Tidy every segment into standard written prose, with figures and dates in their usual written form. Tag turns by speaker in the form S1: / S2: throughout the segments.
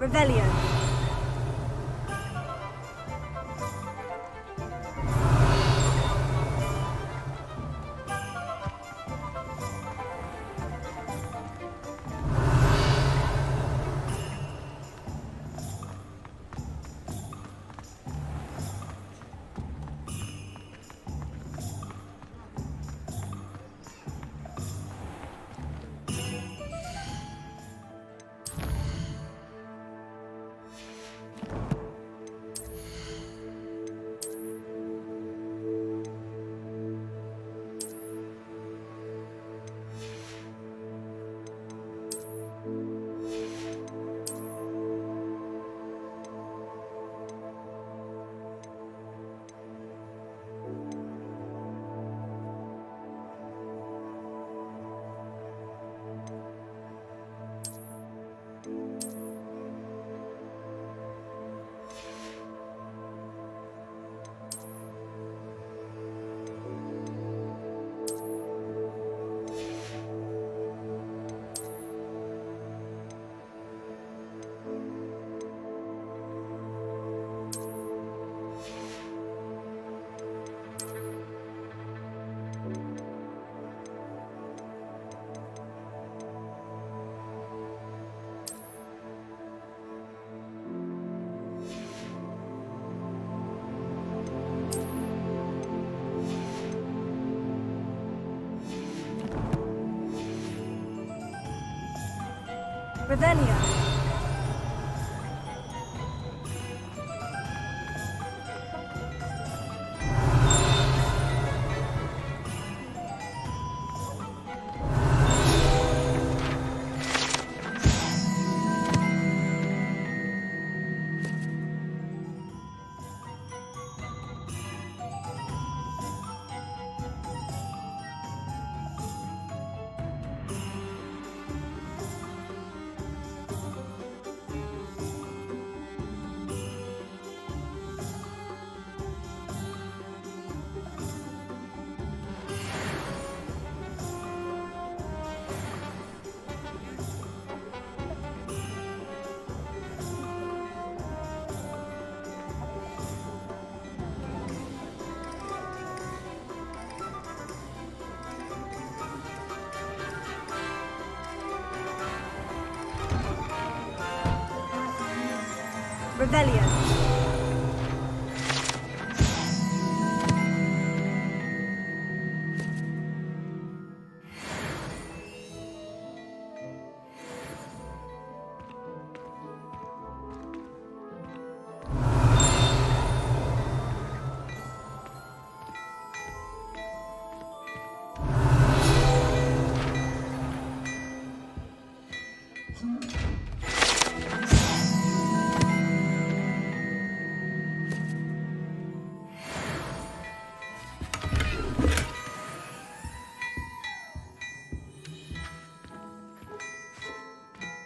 S1: Revelio. Revelio. Revelio.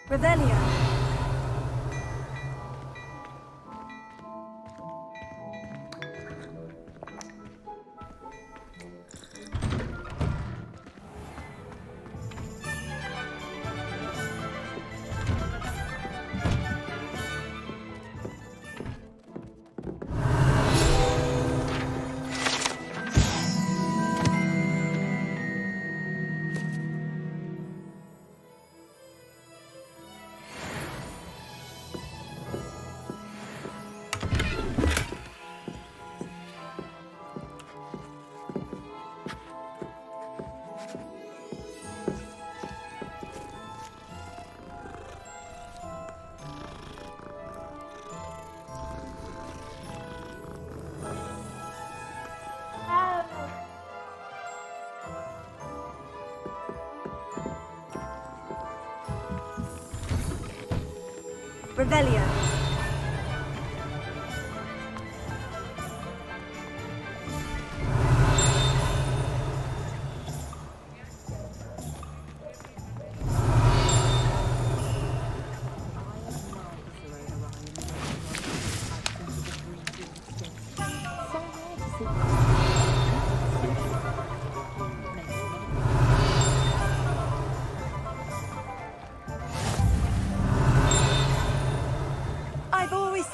S1: Revelio. Revelio.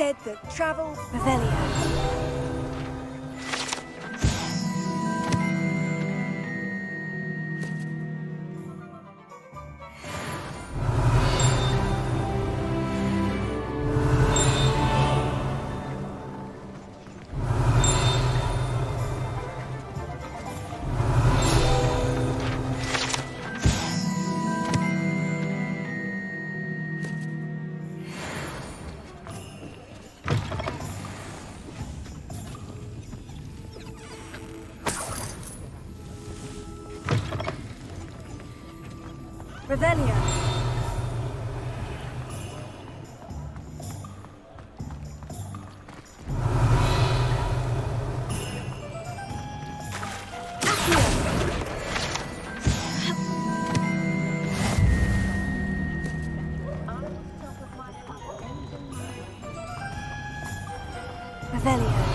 S1: said that travel... Revelio. Revelio. Revelio.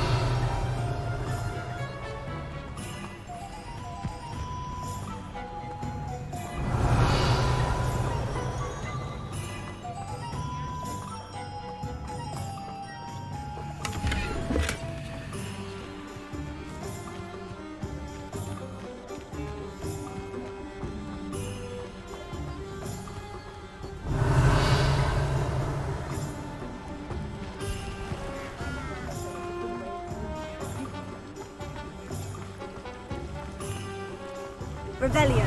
S1: Revelio.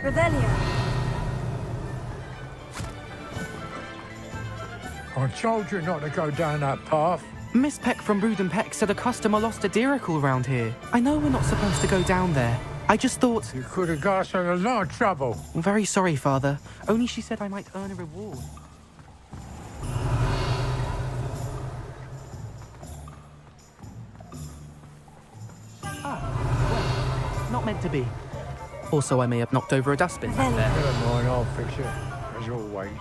S1: Revelio.
S2: I told you not to go down that path.
S3: Miss Peck from Brood and Peck said a customer lost a deeracle round here. I know we're not supposed to go down there. I just thought...
S2: You could have got us in a lot of trouble.
S3: I'm very sorry, Father. Only she said I might earn a reward. Not meant to be. Also, I may have knocked over a dustbin back there.
S2: Never mind, I'll fix it, as always.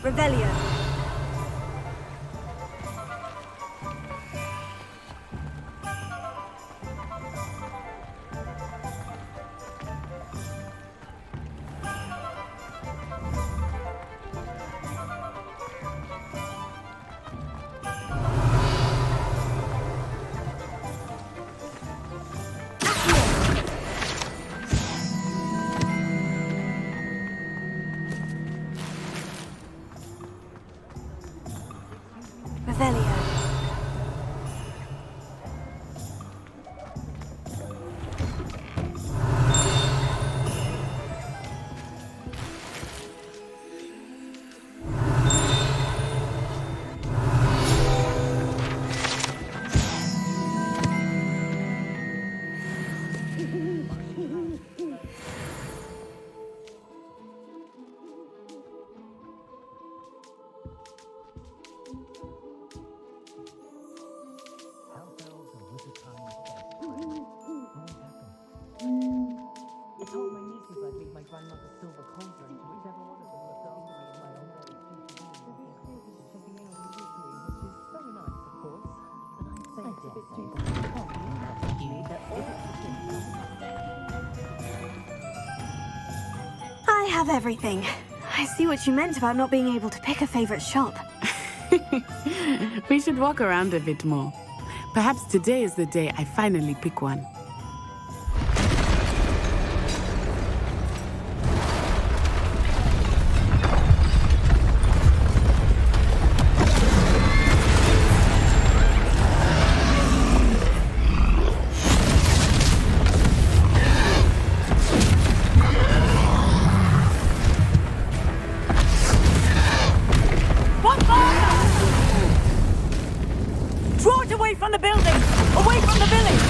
S1: Revelio. Revelio.
S3: I told my nieces I'd leave my grandmother's silver cauldron to whichever one of them looked after me in my old age. Checking in on me weekly, which is very nice, of course. But I'd say it's a bit too
S1: I have everything. I see what you meant about not being able to pick a favorite shop.
S4: We should walk around a bit more. Perhaps today is the day I finally pick one.
S1: Draw it away from the building! Away from the village!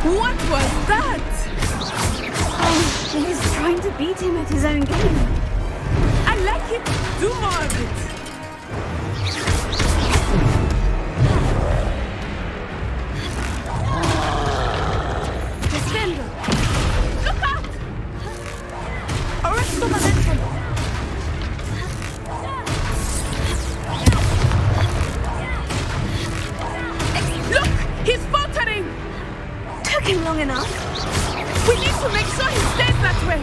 S4: What was that?
S1: He's trying to beat him at his own game.
S4: I like it. Do more of it.
S1: Defender.
S4: Look out! Arrest the momentum. Look! He's faltering!
S1: Took him long enough.
S4: We need to make sure he stays that way.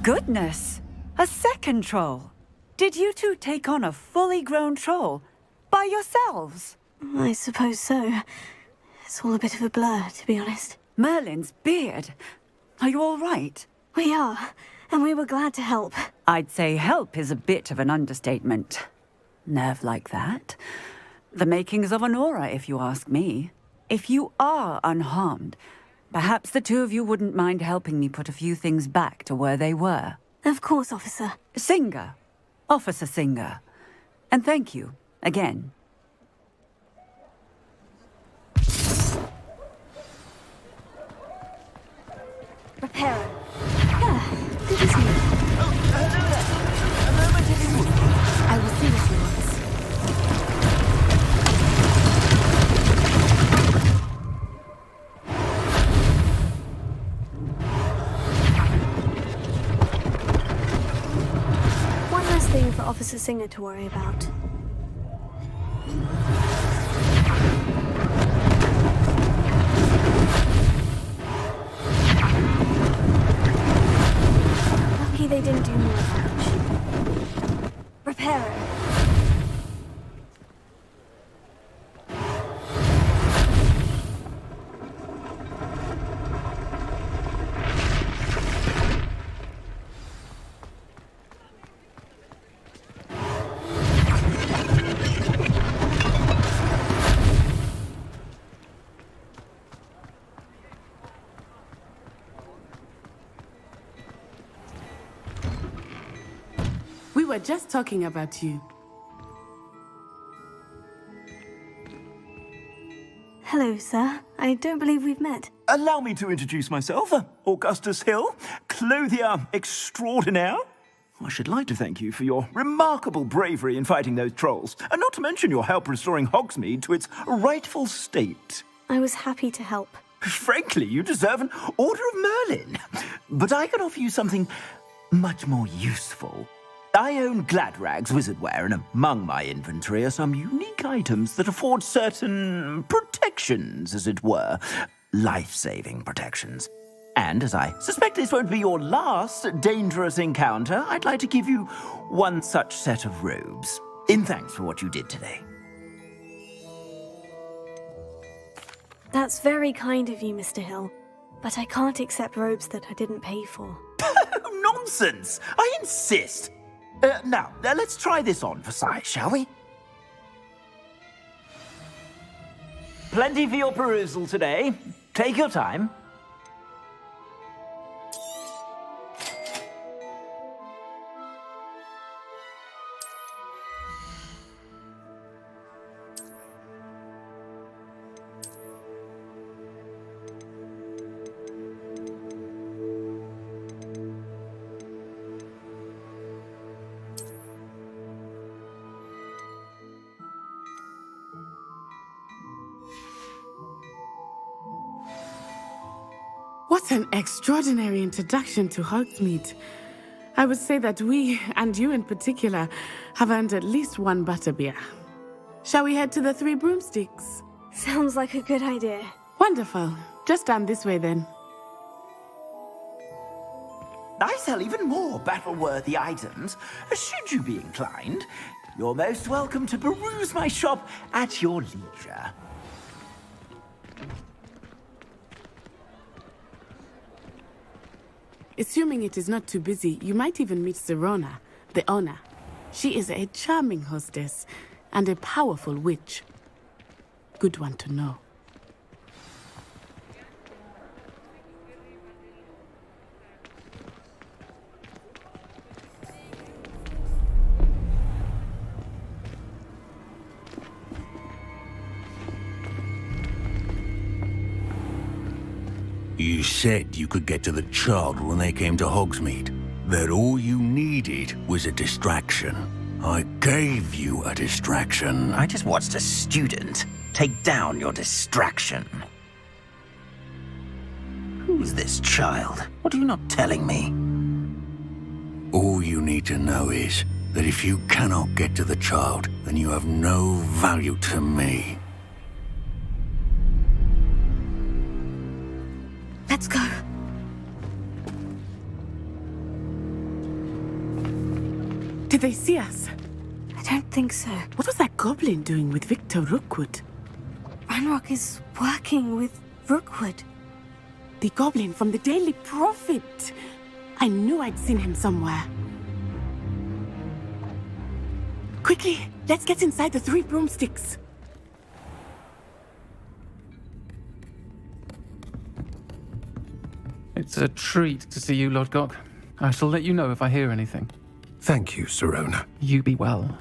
S5: Goodness! A second troll! Did you two take on a fully grown troll? By yourselves?
S1: I suppose so. It's all a bit of a blur, to be honest.
S5: Merlin's beard. Are you all right?
S1: We are, and we were glad to help.
S5: I'd say help is a bit of an understatement. Nerve like that. The makings of an aura, if you ask me. If you are unharmed, perhaps the two of you wouldn't mind helping me put a few things back to where they were.
S1: Of course, officer.
S5: Singer. Officer Singer. And thank you, again.
S1: Repairer. Ah, good to see you.
S4: I will see what he wants.
S1: One less thing for Officer Singer to worry about. Lucky they didn't do more damage. Repairer.
S4: We were just talking about you.
S1: Hello, sir. I don't believe we've met.
S6: Allow me to introduce myself, Augustus Hill, clothier extraordinaire. I should like to thank you for your remarkable bravery in fighting those trolls, and not to mention your help restoring Hogsmeade to its rightful state.
S1: I was happy to help.
S6: Frankly, you deserve an Order of Merlin. But I can offer you something much more useful. I own Gladrag's wizardware, and among my inventory are some unique items that afford certain protections, as it were. Life-saving protections. And as I suspect this won't be your last dangerous encounter, I'd like to give you one such set of robes, in thanks for what you did today.
S1: That's very kind of you, Mr. Hill. But I can't accept robes that I didn't pay for.
S6: Nonsense! I insist! Now, let's try this on for size, shall we? Plenty for your perusal today. Take your time.
S4: What an extraordinary introduction to Hogsmeade. I would say that we, and you in particular, have earned at least one butterbeer. Shall we head to the Three Broomsticks?
S1: Sounds like a good idea.
S4: Wonderful. Just down this way then.
S6: I sell even more battle-worthy items, should you be inclined. You're most welcome to peruse my shop at your leisure.
S4: Assuming it is not too busy, you might even meet Sirona, the owner. She is a charming hostess and a powerful witch. Good one to know.
S7: You said you could get to the child when they came to Hogsmeade. That all you needed was a distraction. I gave you a distraction.
S6: I just watched a student take down your distraction. Who's this child? What are you not telling me?
S7: All you need to know is that if you cannot get to the child, then you have no value to me.
S1: Let's go.
S4: Did they see us?
S1: I don't think so.
S4: What was that goblin doing with Victor Rookwood?
S1: Ranrock is working with Rookwood.
S4: The goblin from the Daily Prophet. I knew I'd seen him somewhere. Quickly, let's get inside the 3 broomsticks.
S8: It's a treat to see you, Lodgok. I shall let you know if I hear anything.
S9: Thank you, Sirona.
S8: You be well.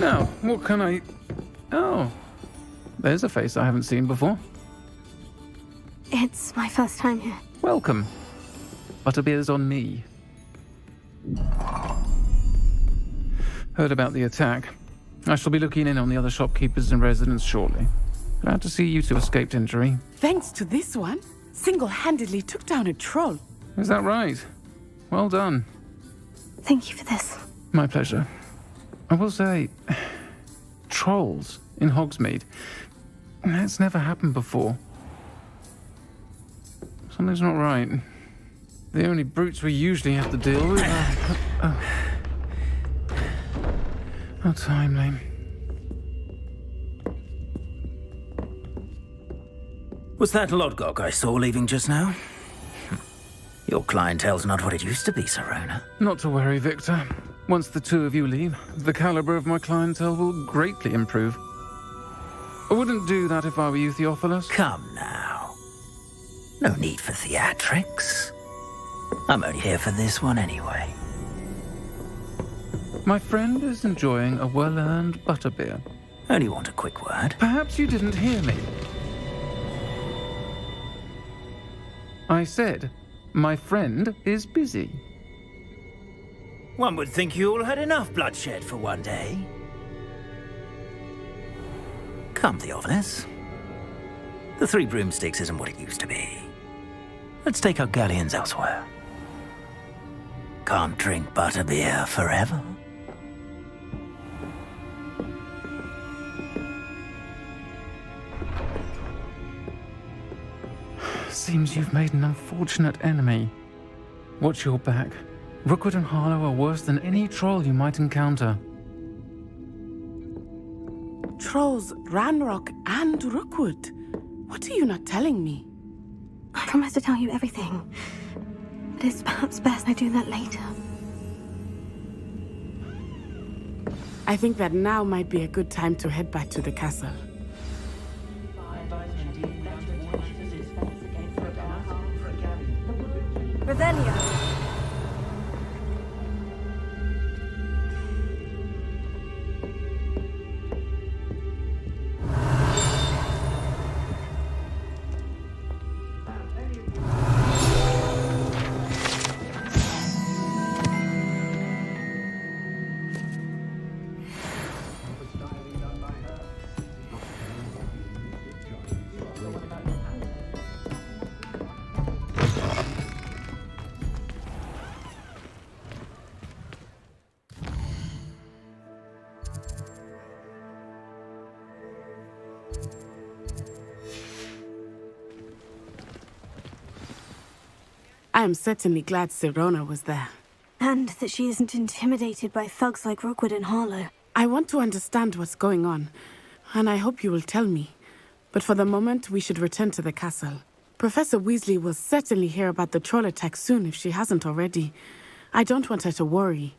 S8: Now, what can I... Oh, there's a face I haven't seen before.
S1: It's my first time here.
S8: Welcome. Butterbeer's on me. Heard about the attack. I shall be looking in on the other shopkeepers and residents shortly. Glad to see you two escaped injury.
S4: Thanks to this one, single-handedly took down a troll.
S8: Is that right? Well done.
S1: Thank you for this.
S8: My pleasure. I will say, trolls in Hogsmeade. That's never happened before. Something's not right. The only brutes we usually have to deal with are... How timely.
S6: Was that Lodgok I saw leaving just now? Your clientele's not what it used to be, Sirona.
S8: Not to worry, Victor. Once the two of you leave, the caliber of my clientele will greatly improve. I wouldn't do that if I were you, Theophilus.
S6: Come now. No need for theatrics. I'm only here for this one anyway.
S8: My friend is enjoying a well-earned butterbeer.
S6: Only want a quick word.
S8: Perhaps you didn't hear me. I said, my friend is busy.
S6: One would think you all had enough bloodshed for one day. Come, Theophilus. The 3 broomsticks isn't what it used to be. Let's take our galleons elsewhere. Can't drink butterbeer forever.
S8: Seems you've made an unfortunate enemy. Watch your back. Rookwood and Harlow are worse than any troll you might encounter.
S4: Trolls, Ranrock, and Rookwood. What are you not telling me?
S1: I promise to tell you everything. But it's perhaps best I do that later.
S4: I think that now might be a good time to head back to the castle.
S1: Revelio.
S4: I am certainly glad Sirona was there.
S1: And that she isn't intimidated by thugs like Rookwood and Harlow.
S4: I want to understand what's going on, and I hope you will tell me. But for the moment, we should return to the castle. Professor Weasley will certainly hear about the troll attack soon if she hasn't already. I don't want her to worry.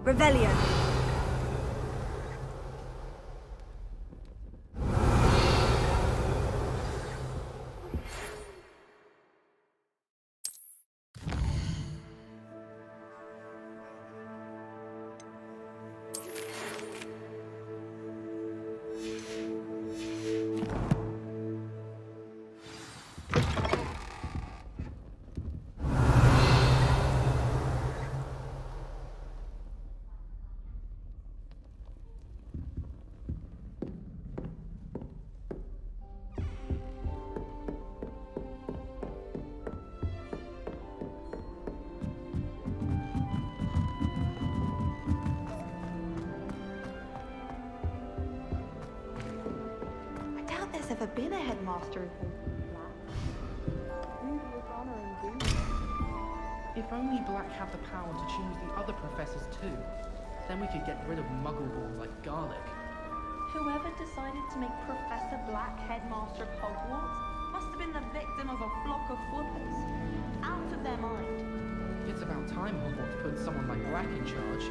S1: Revelio.
S10: There's ever been a headmaster of Black.
S11: If only Black had the power to choose the other professors too, then we could get rid of muggle balls like garlic.
S10: Whoever decided to make Professor Black headmaster of Hogwarts must have been the victim of a flock of whoopers. Out of their mind.
S11: It's about time Hogwarts put someone like Black in charge.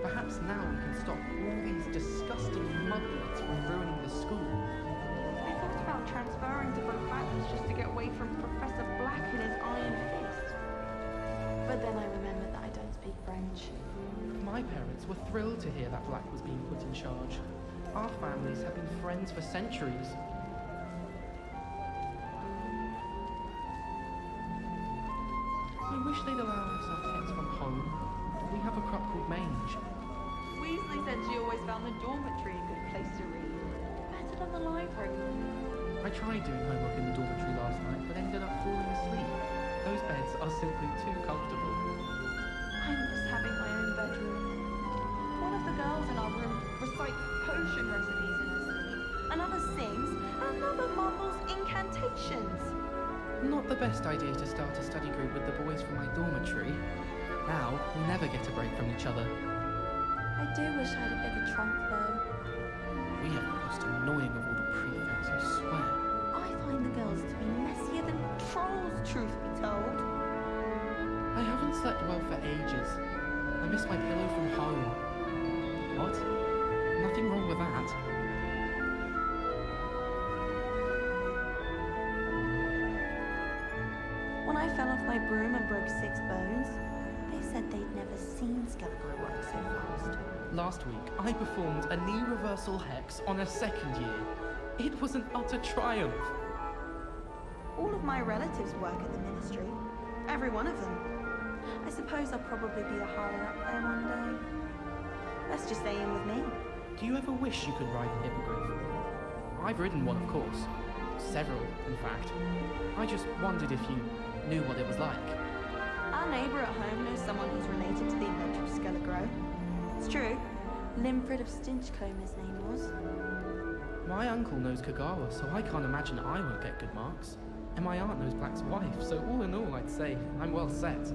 S11: Perhaps now we can stop all these disgusting muggles from ruining the school.
S10: I thought about transferring to Hogwarts just to get away from Professor Black and his iron fist. But then I remembered that I don't speak French.
S11: My parents were thrilled to hear that Black was being put in charge. Our families have been friends for centuries. I wish they'd allow us our texts from home. We have a crop called Mange.
S10: Weasley said she always found the dormitory a good place to read. Better than the library.
S11: I tried doing homework in the dormitory last night, but ended up falling asleep. Those beds are simply too comfortable.
S10: I miss having my own bedroom. One of the girls in our room recites potion recipes in her sleep. Another sings, and another mumbles incantations.
S11: Not the best idea to start a study group with the boys from my dormitory. Now, we'll never get a break from each other.
S10: I do wish I had a bigger trunk, though.
S11: We have the most annoying of all the prefects, I swear.
S10: I find the girls to be messier than trolls, truth be told.
S11: I haven't slept well for ages. I miss my pillow from home. What? Nothing wrong with that.
S10: When I fell off my broom and broke 6 bones, they said they'd never seen Skeletor work so fast.
S11: Last week, I performed a knee reversal hex on a second year. It was an utter triumph.
S10: All of my relatives work at the ministry. Every one of them. I suppose I'll probably be a higher up there one day. Let's just stay in with me.
S11: Do you ever wish you could ride the hippogriff? I've ridden one, of course. Several, in fact. I just wondered if you knew what it was like.
S10: Our neighbour at home knows someone who's related to the inventor of Skeletor. It's true. Limfrid of Stinchcombe his name was.
S11: My uncle knows Kagawa, so I can't imagine I won't get good marks. And my aunt knows Black's wife, so all in all, I'd say I'm well set.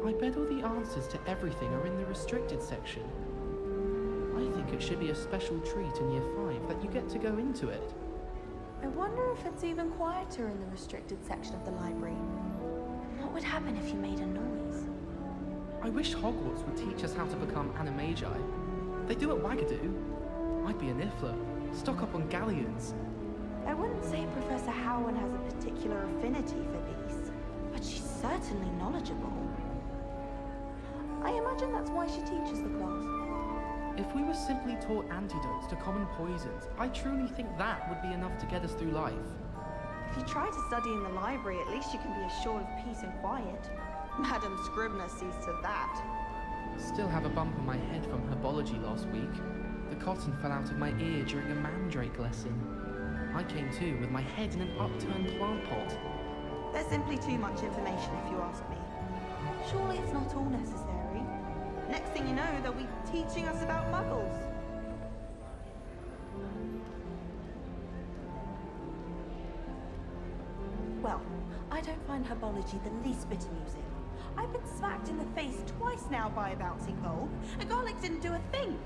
S11: I bet all the answers to everything are in the restricted section. I think it should be a special treat in Year 5 that you get to go into it.
S10: I wonder if it's even quieter in the restricted section of the library. What would happen if you made a noise?
S11: I wish Hogwarts would teach us how to become animagi. They do at Wagadoo. I'd be a Niffler, stock up on galleons.
S10: I wouldn't say Professor Howard has a particular affinity for beasts, but she's certainly knowledgeable. I imagine that's why she teaches the class.
S11: If we were simply taught antidotes to common poisons, I truly think that would be enough to get us through life.
S10: If you try to study in the library, at least you can be assured of peace and quiet. Madam Scribner sees to that.
S11: Still have a bump on my head from herbology last week. The cotton fell out of my ear during a mandrake lesson. I came to with my head in an upturned plant pot.
S10: There's simply too much information if you ask me. Surely it's not all necessary. Next thing you know, they'll be teaching us about muggles. Well, I don't find herbology the least bit amusing. I've been smacked in the face twice now by a bouncing bulb, and garlic didn't do a thing.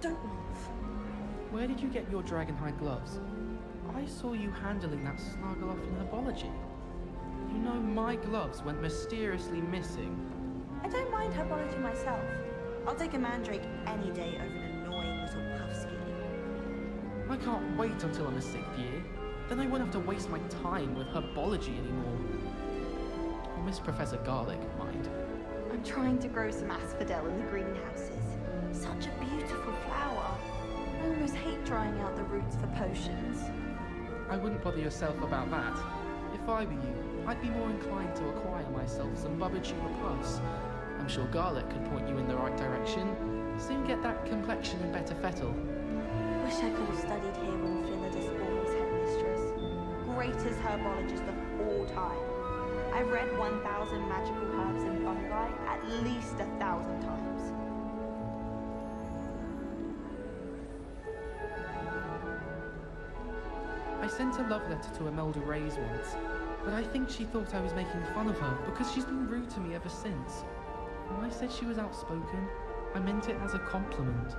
S10: Don't move.
S11: Where did you get your dragonhide gloves? I saw you handling that snuggle off in herbology. You know, my gloves went mysteriously missing.
S10: I don't mind herbology myself. I'll take a mandrake any day over an annoying little puffskein.
S11: I can't wait until I'm a 6th year. Then I won't have to waste my time with herbology anymore. I'll miss Professor Garlic, mind.
S10: I'm trying to grow some asphodel in the greenhouses. Such a beautiful flower. I almost hate drying out the roots for potions.
S11: I wouldn't bother yourself about that. If I were you, I'd be more inclined to acquire myself some Bubba puffs. I'm sure Garlic could point you in the right direction. Soon get that complexion and better fettle.
S10: Wish I could have studied here when Philidus always headmistress. Greatest herbologist of all time. I've read 1,000 magical herbs and fungi at least 1,000 times.
S11: I sent a love letter to Imelda Reyes once, but I think she thought I was making fun of her because she's been rude to me ever since. When I said she was outspoken, I meant it as a compliment.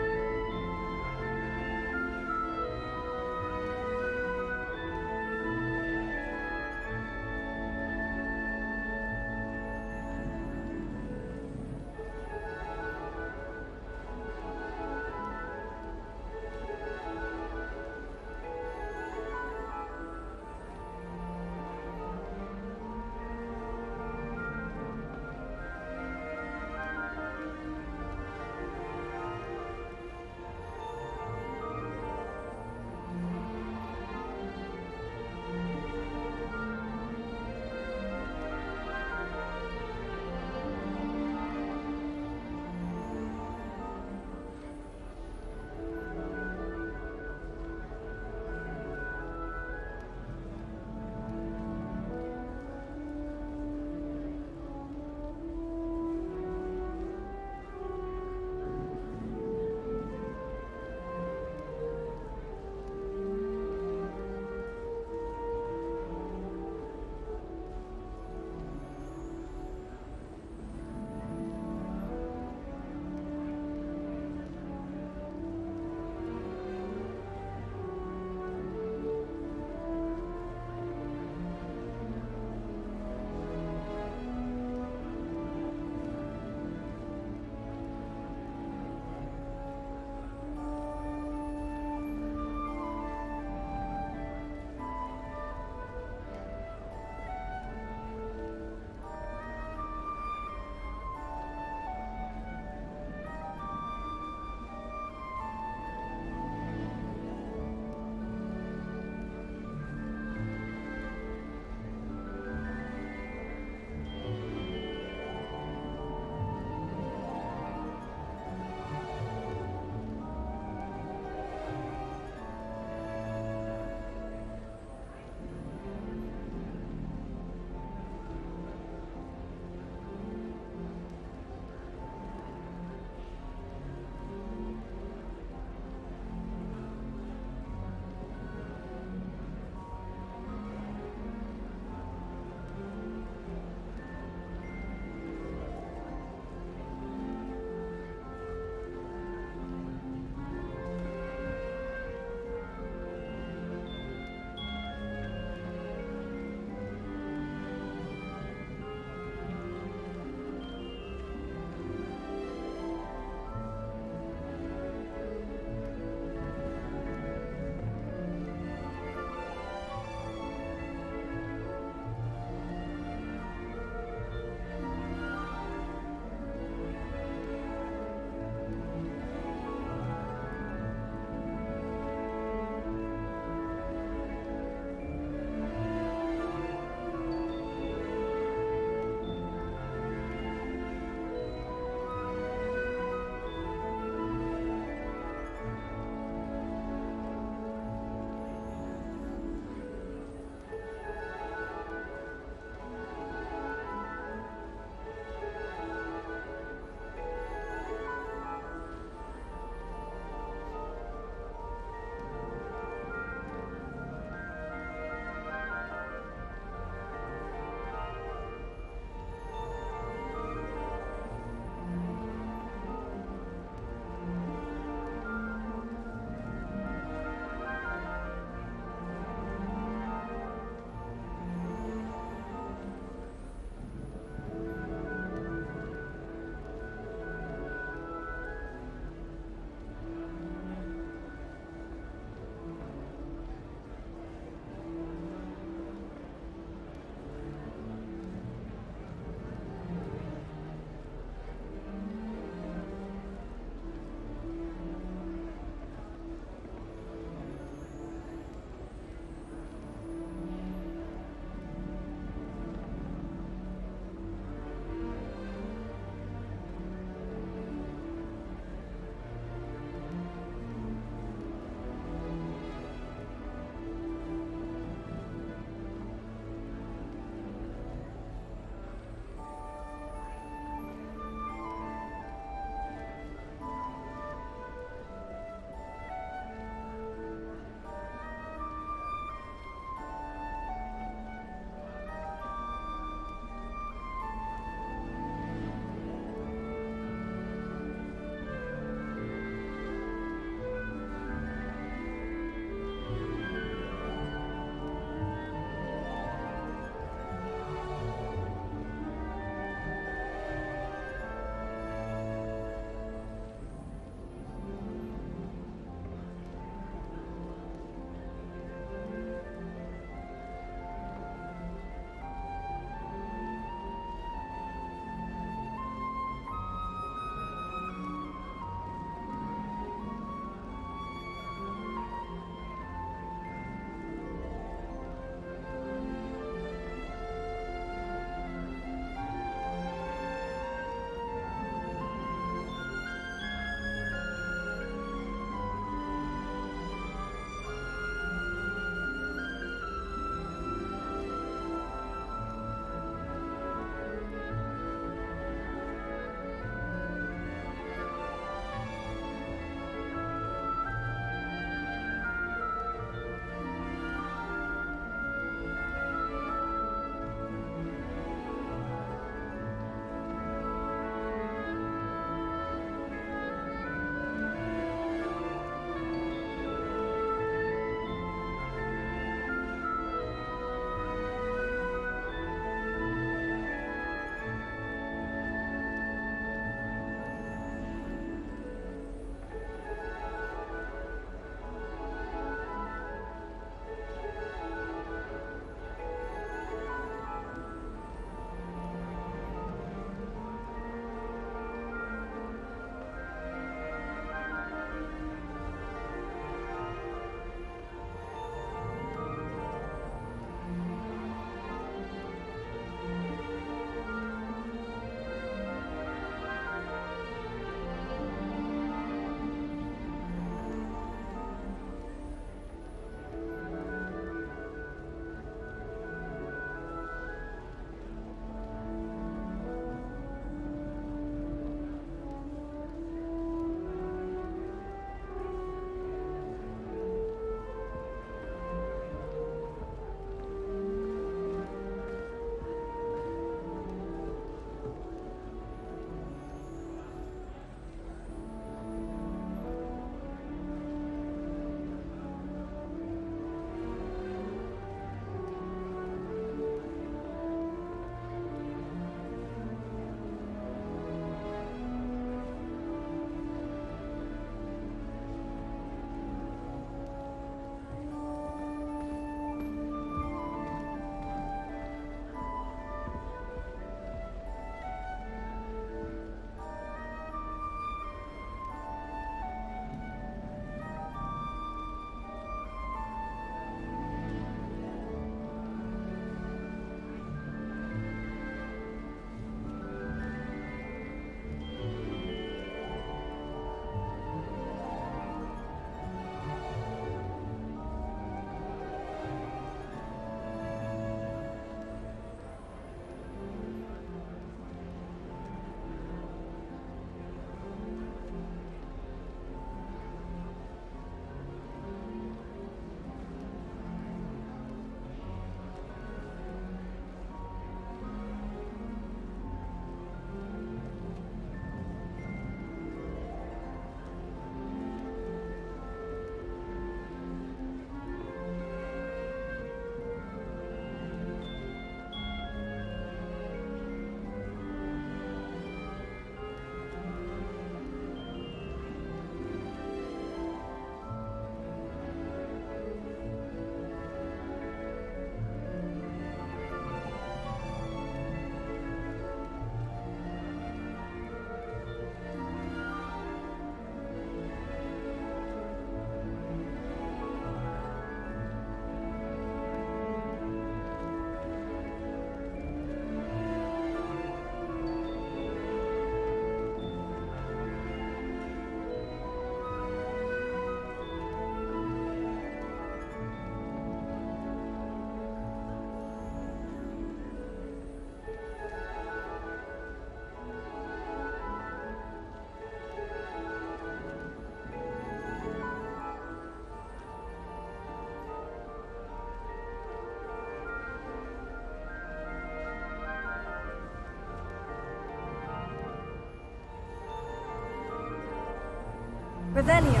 S1: Revelio.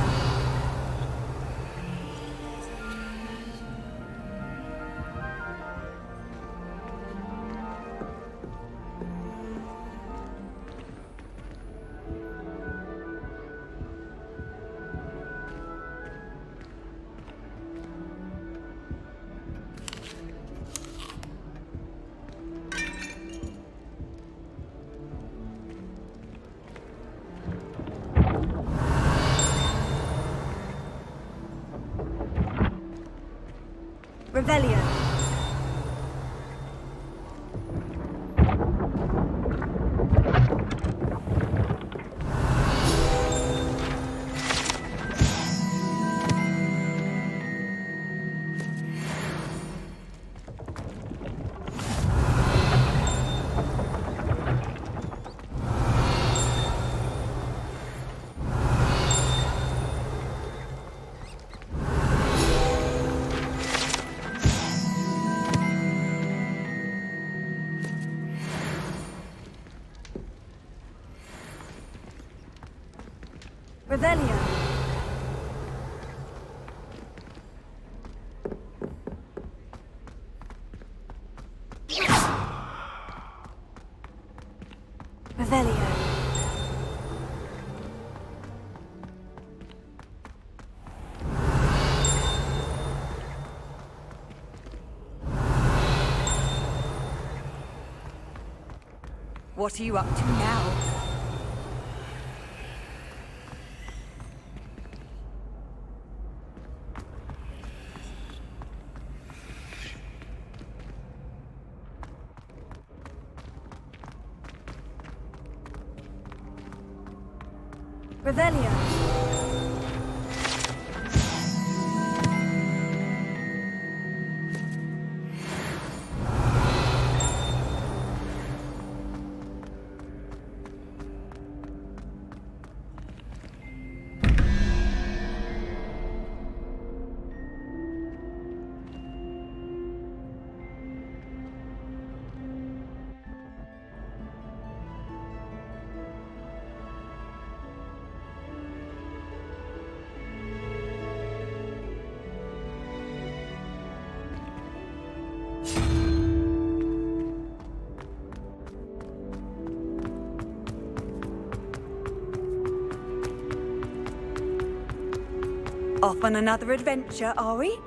S1: Revelio. Revelio. Revelio.
S5: What are you up to now?
S1: Revelio.
S5: Off on another adventure, are we?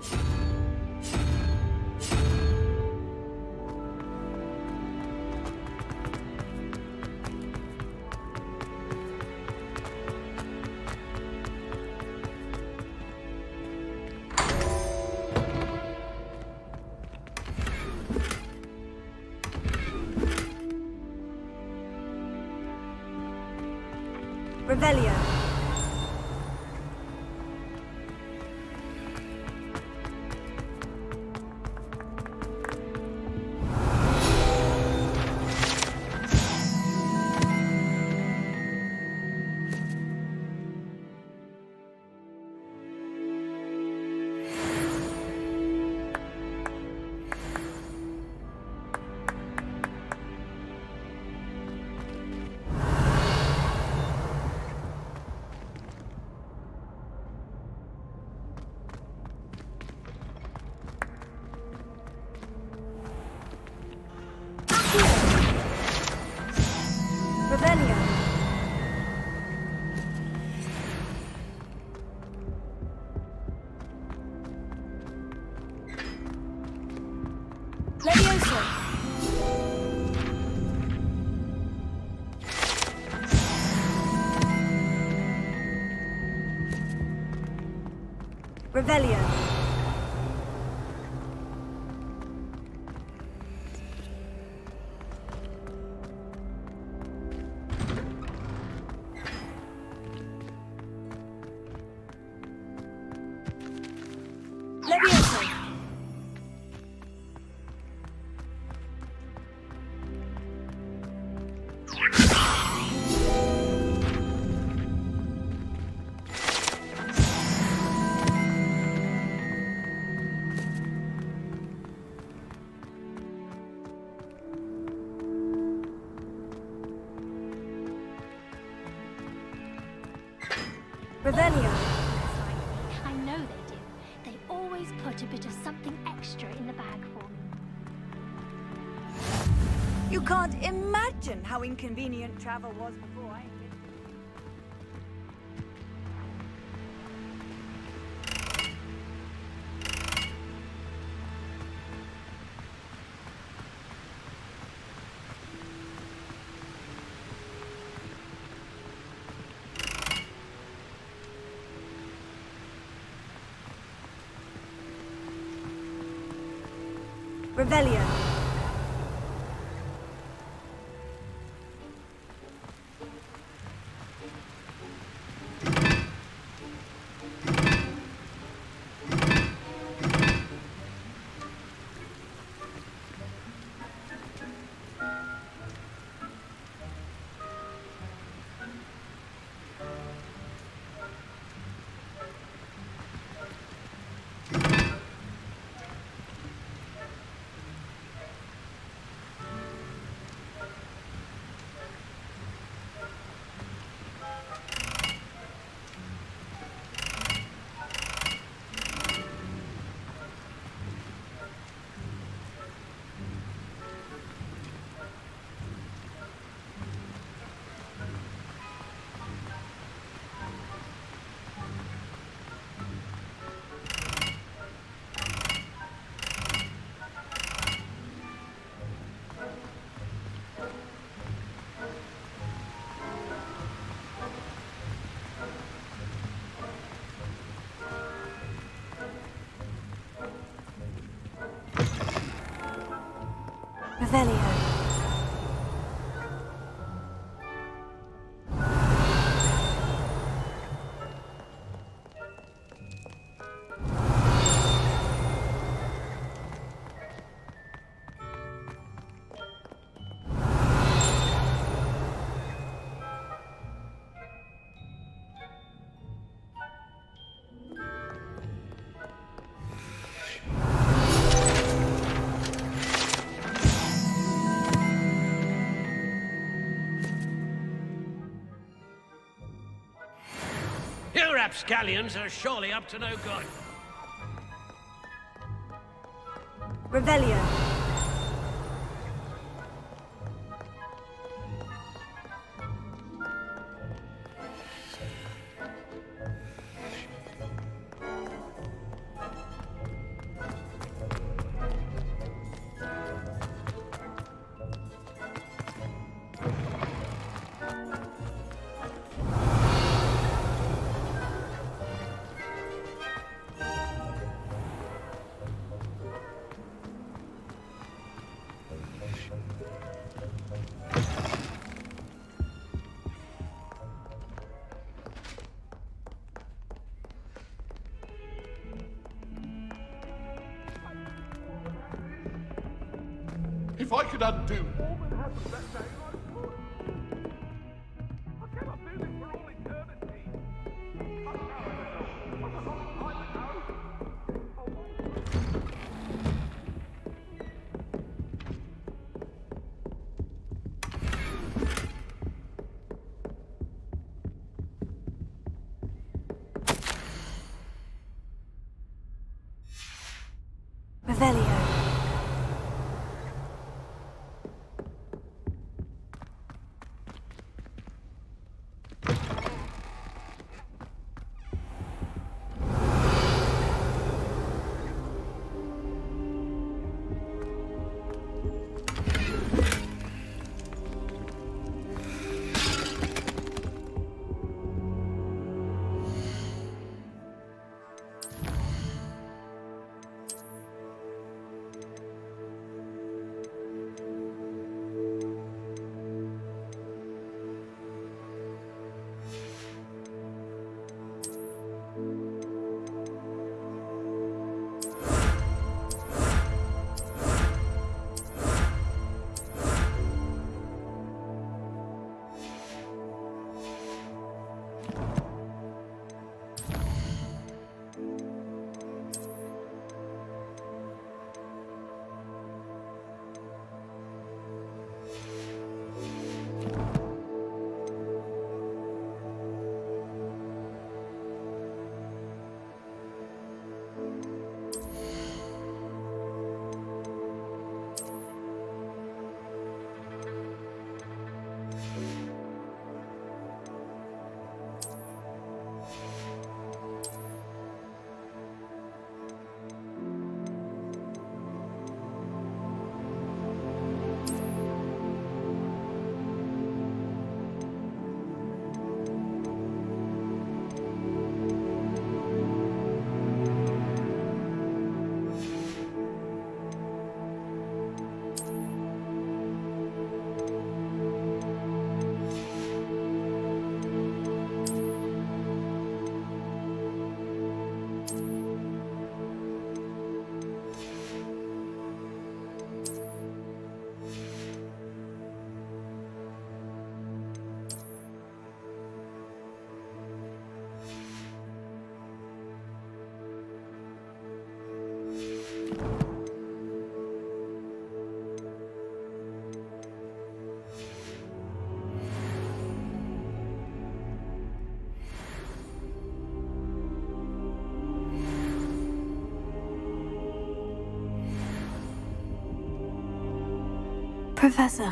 S1: Revelio. Revelio. Levioso. Revelio. Levioso. Revelio.
S12: I know they do. They always put a bit of something extra in the bag for me.
S5: You can't imagine how inconvenient travel was before I...
S1: Revelio. Revelio.
S13: You rapscallions are surely up to no good.
S1: Revelio.
S14: If I could undo all that happened that day, I would. I cannot do this for all eternity.
S1: Revelio. Professor,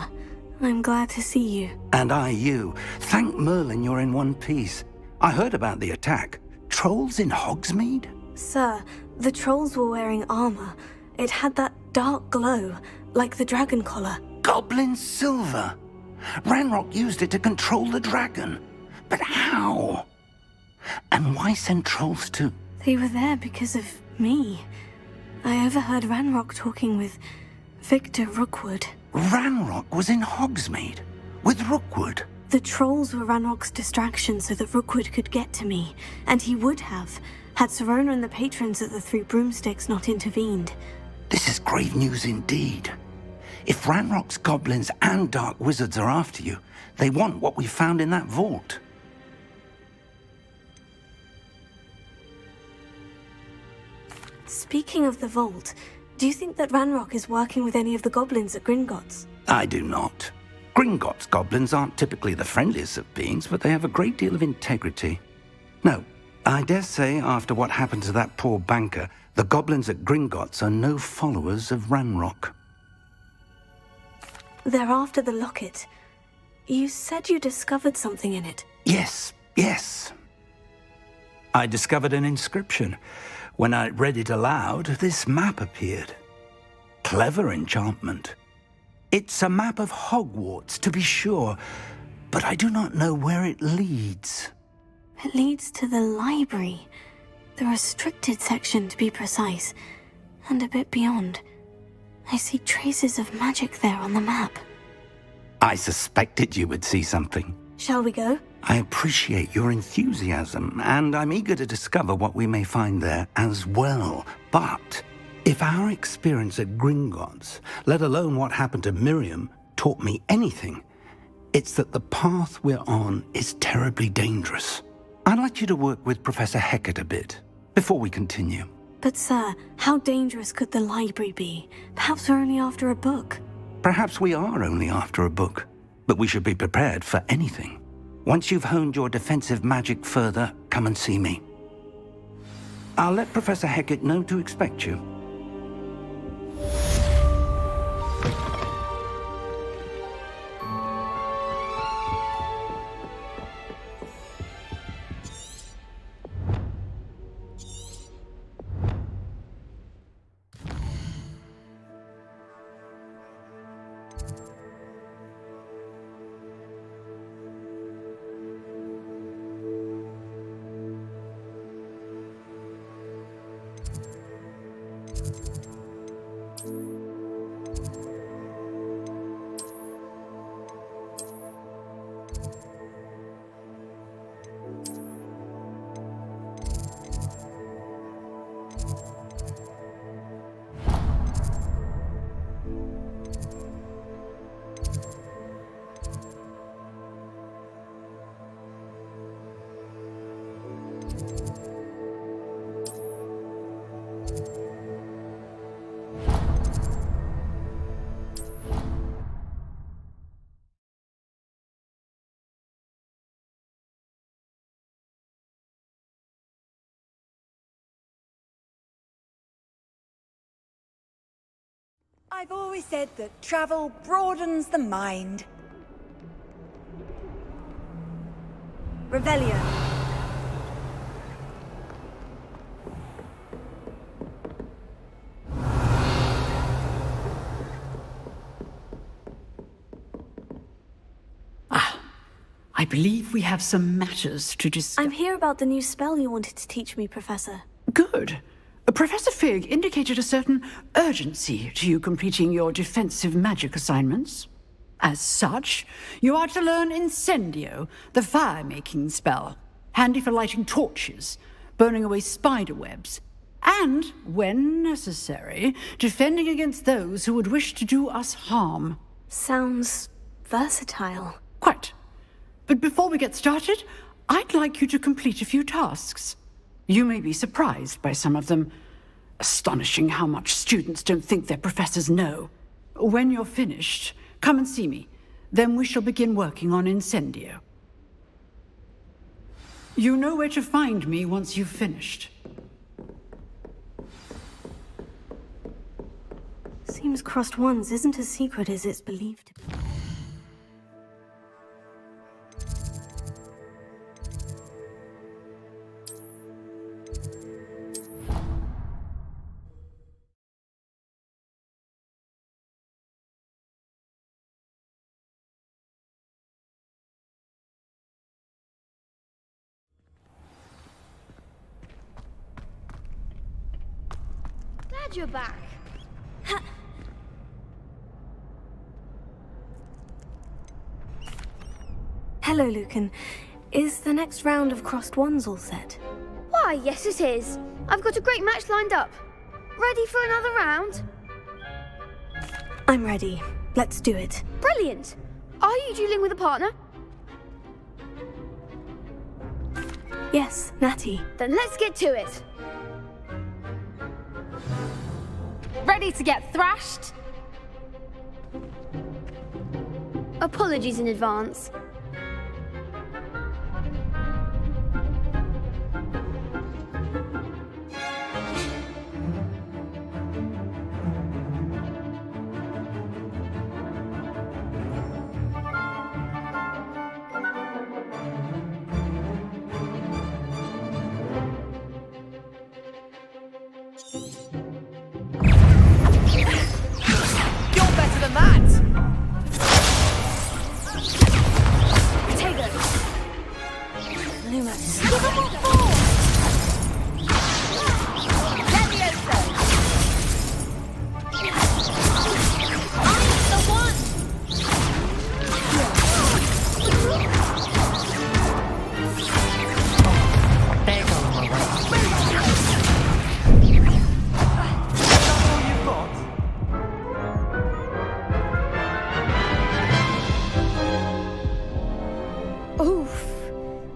S1: I'm glad to see you.
S6: And I you. Thank Merlin you're in one piece. I heard about the attack. Trolls in Hogsmeade?
S1: Sir, the trolls were wearing armor. It had that dark glow, like the dragon collar.
S6: Goblin silver. Ranrock used it to control the dragon. But how? And why send trolls to...
S1: They were there because of me. I overheard Ranrock talking with Victor Rookwood.
S6: Ranrock was in Hogsmeade with Rookwood.
S1: The trolls were Ranrock's distraction so that Rookwood could get to me, and he would have, had Sirona and the patrons at the Three Broomsticks not intervened.
S6: This is grave news indeed. If Ranrock's goblins and dark wizards are after you, they want what we found in that vault.
S1: Speaking of the vault, do you think that Ranrock is working with any of the goblins at Gringotts?
S6: I do not. Gringotts goblins aren't typically the friendliest of beings, but they have a great deal of integrity. No, I dare say after what happened to that poor banker, the goblins at Gringotts are no followers of Ranrock.
S1: They're after the locket. You said you discovered something in it.
S6: Yes. I discovered an inscription. When I read it aloud, this map appeared. Clever enchantment. It's a map of Hogwarts, to be sure, but I do not know where it leads.
S1: It leads to the library. The restricted section, to be precise. And a bit beyond. I see traces of magic there on the map.
S6: I suspected you would see something.
S1: Shall we go?
S6: I appreciate your enthusiasm, and I'm eager to discover what we may find there as well. But if our experience at Gringotts, let alone what happened to Miriam, taught me anything, it's that the path we're on is terribly dangerous. I'd like you to work with Professor Hecat a bit before we continue.
S1: But sir, how dangerous could the library be? Perhaps we're only after a book.
S6: Perhaps we are only after a book, but we should be prepared for anything. Once you've honed your defensive magic further, come and see me. I'll let Professor Hecat know to expect you.
S15: I've always said that travel broadens the mind. Revelio.
S16: I believe we have some matters to discuss.
S1: I'm here about the new spell you wanted to teach me, Professor.
S16: Good. Professor Fig indicated a certain urgency to you completing your defensive magic assignments. As such, you are to learn Incendio, the fire-making spell, handy for lighting torches, burning away spider webs, and, when necessary, defending against those who would wish to do us harm.
S1: Sounds versatile.
S16: Quite. But before we get started, I'd like you to complete a few tasks. You may be surprised by some of them. Astonishing how much students don't think their professors know. When you're finished, come and see me. Then we shall begin working on Incendio. You know where to find me once you've finished.
S1: Seems Crossed Ones isn't as secret as it's believed to be.
S12: Glad you're back.
S1: Hello, Lucan. Is the next round of Crossed Ones all set?
S12: Why, yes it is. I've got a great match lined up. Ready for another round?
S1: I'm ready. Let's do it.
S12: Brilliant. Are you dueling with a partner?
S1: Yes, Natty.
S12: Then let's get to it. Ready to get thrashed? Apologies in advance.
S15: You're better than that!
S1: Lumos.
S12: Give 'em what for!
S15: Levioso!
S12: I'm the one!
S11: They're going my way.
S15: All you've got?
S12: Oof.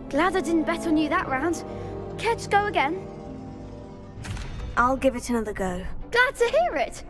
S12: Glad I didn't bet on you that round. Care to go again?
S1: I'll give it another go.
S12: Glad to hear it.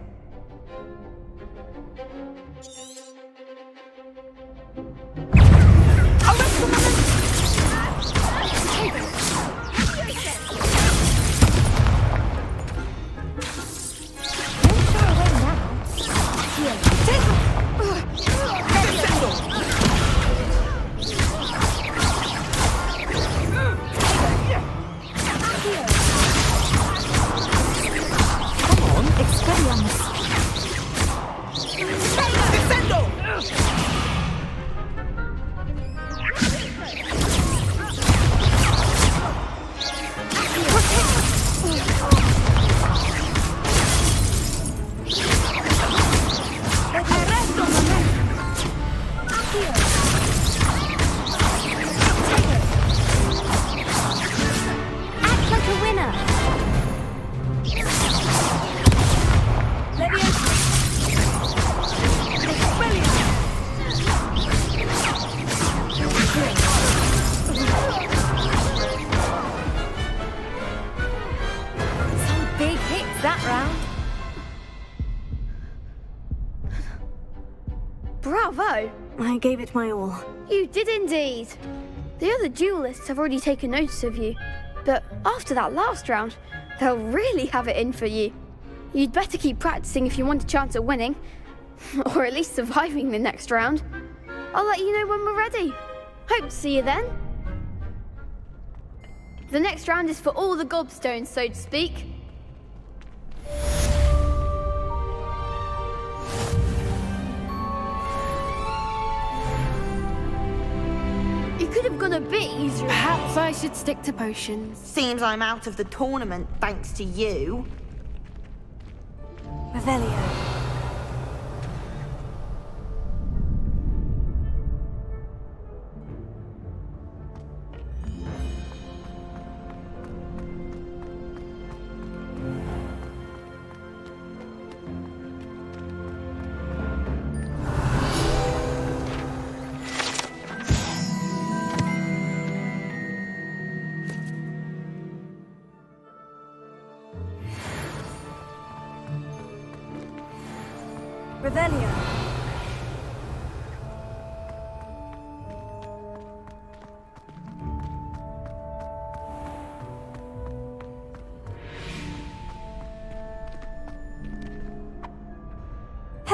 S12: Act like a winner.
S15: Some big hits that round.
S12: Bravo.
S1: I gave it my all.
S12: You did indeed. The other duelists have already taken notice of you, but after that last round, they'll really have it in for you. You'd better keep practicing if you want a chance at winning, or at least surviving the next round. I'll let you know when we're ready. Hope to see you then. The next round is for all the gobstones, so to speak. You could have gone a bit easier.
S17: Perhaps I should stick to potions.
S10: Seems I'm out of the tournament thanks to you.
S1: Revelio. Revelio.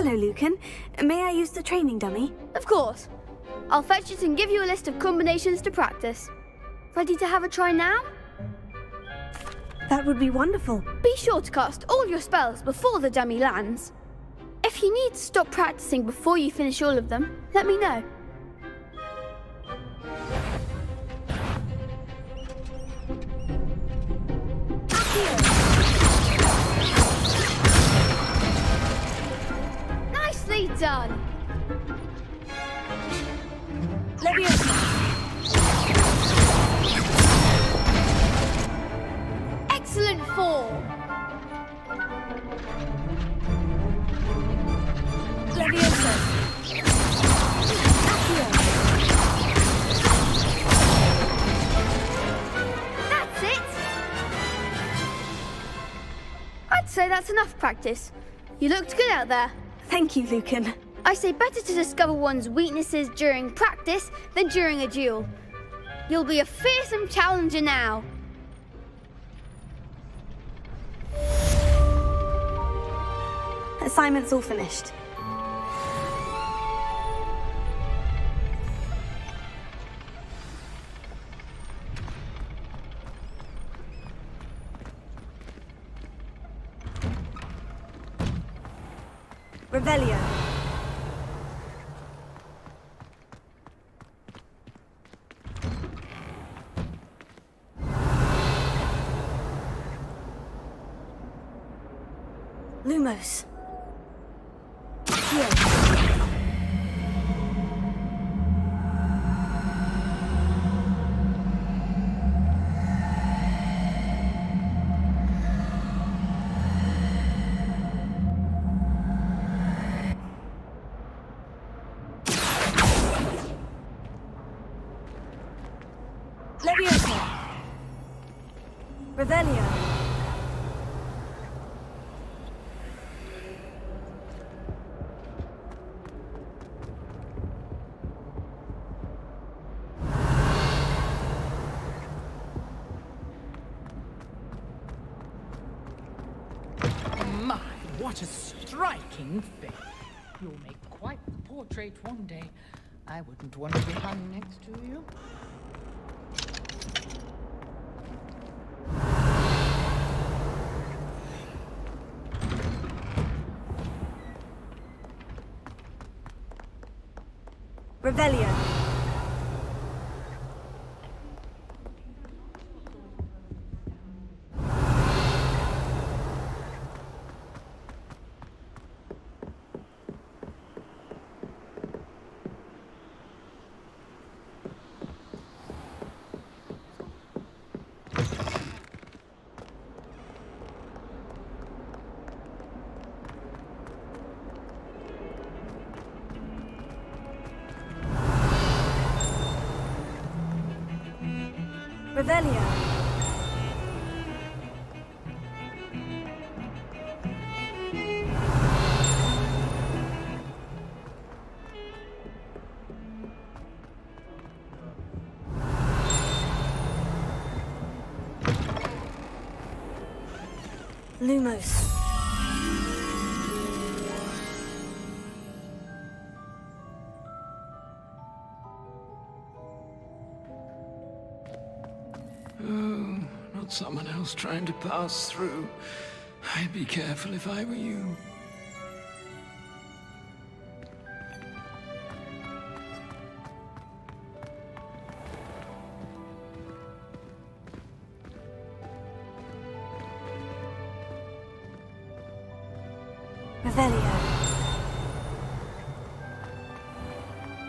S1: Hello, Lucan. May I use the training dummy?
S12: Of course. I'll fetch it and give you a list of combinations to practice. Ready to have a try now?
S1: That would be wonderful.
S12: Be sure to cast all your spells before the dummy lands. If you need to stop practicing before you finish all of them, let me know. Nicely done! Excellent form! That's it! I'd say that's enough practice. You looked good out there.
S1: Thank you, Lucan.
S12: I say better to discover one's weaknesses during practice than during a duel. You'll be a fearsome challenger now.
S1: Assignment's all finished. Revelio. Lumos. Leviosa. Revelio.
S18: My, what a striking figure. You'll make quite the portrait one day. I wouldn't want to be hung next to you.
S1: Revelio. Revelio. Lumos.
S19: Oh, not someone else trying to pass through. I'd be careful if I were you.
S1: Revelio.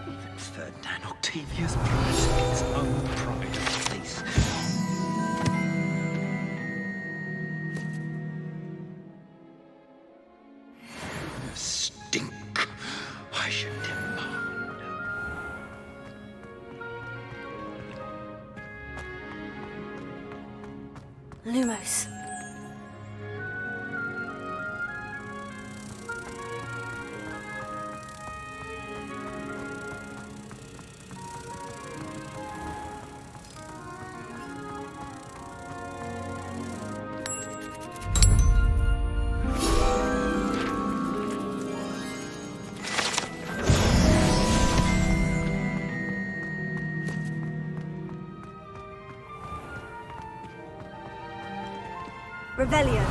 S6: Even Ferdinand Octavius promising his own pride of place. The stink I should demand.
S1: Lumos.
S15: Revelio.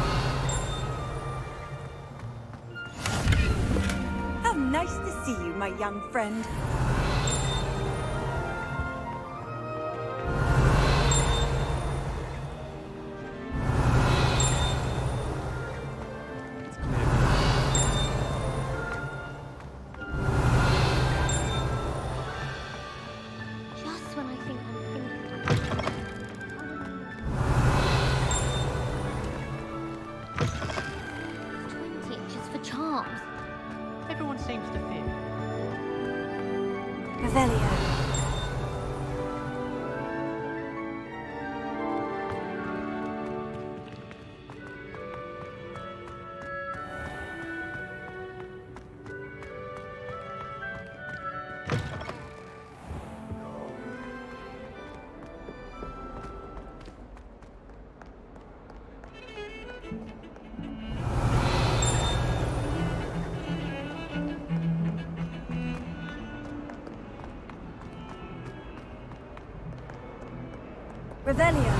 S15: How nice to see you, my young friend.
S20: Just when I think I'm finished. 20 inches for charms.
S3: Everyone seems to fit.
S15: Revelio. Revelio.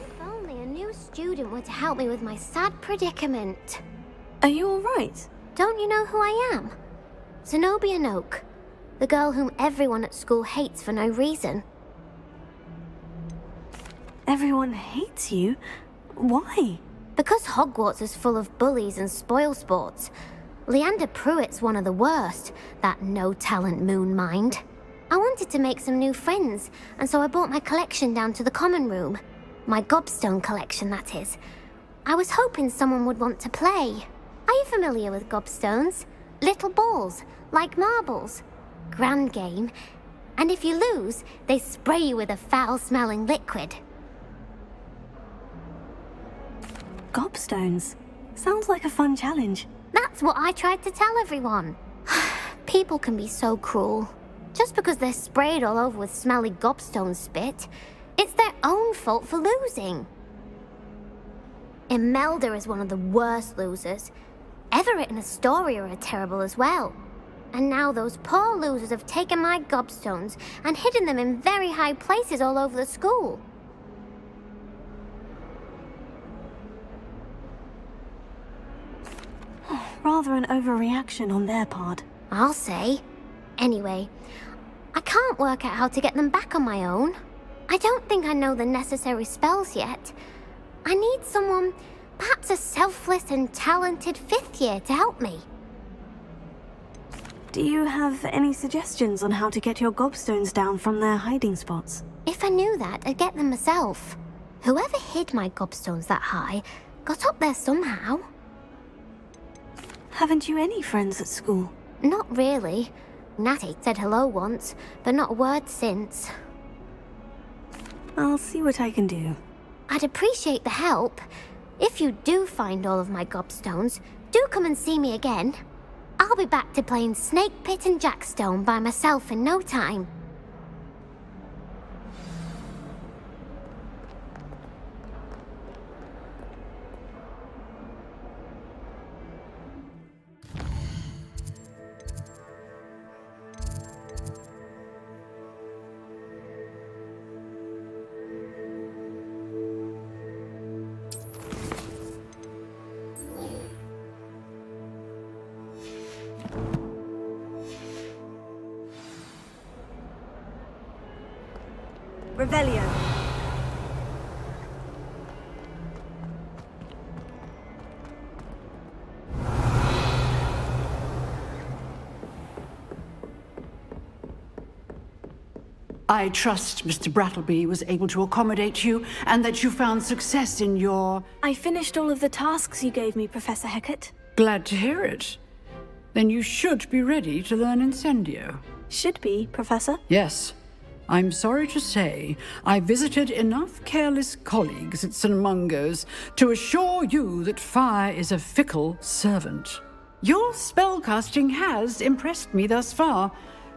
S20: If only a new student were to help me with my sad predicament.
S1: Are you alright?
S20: Don't you know who I am? Zenobia Noak, the girl whom everyone at school hates for no reason.
S1: Everyone hates you? Why?
S20: Because Hogwarts is full of bullies and spoilsports. Leander Pruitt's one of the worst, that no-talent moon mind. I wanted to make some new friends, and so I brought my collection down to the common room. My gobstone collection, that is. I was hoping someone would want to play. Are you familiar with gobstones? Little balls, like marbles. Grand game. And if you lose, they spray you with a foul-smelling liquid.
S1: Gobstones? Sounds like a fun challenge.
S20: That's what I tried to tell everyone. People can be so cruel. Just because they're sprayed all over with smelly gobstone spit, it's their own fault for losing. Imelda is one of the worst losers. Everett and Astoria are terrible as well. And now those poor losers have taken my gobstones and hidden them in very high places all over the school.
S1: Rather an overreaction on their part.
S20: I'll say. Anyway, I can't work out how to get them back on my own. I don't think I know the necessary spells yet. I need someone, perhaps a selfless and talented fifth year to help me.
S1: Do you have any suggestions on how to get your gobstones down from their hiding spots?
S20: If I knew that, I'd get them myself. Whoever hid my gobstones that high got up there somehow.
S1: Haven't you any friends at school?
S20: Not really. Natty said hello once, but not a word since.
S1: I'll see what I can do.
S20: I'd appreciate the help. If you do find all of my gobstones, do come and see me again. I'll be back to playing Snake Pit and Jackstone by myself in no time.
S15: Revelio.
S16: I trust Mr. Brattleby was able to accommodate you and that you found success in your...
S1: I finished all of the tasks you gave me, Professor Hecat.
S16: Glad to hear it. Then you should be ready to learn Incendio.
S1: Should be, Professor.
S16: Yes. I'm sorry to say, I visited enough careless colleagues at St. Mungo's to assure you that fire is a fickle servant. Your spellcasting has impressed me thus far,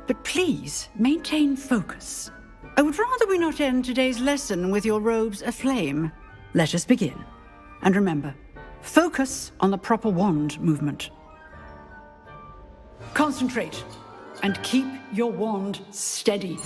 S16: But please, maintain focus. I would rather we not end today's lesson with your robes aflame. Let us begin. And remember, focus on the proper wand movement. Concentrate, and keep your wand steady.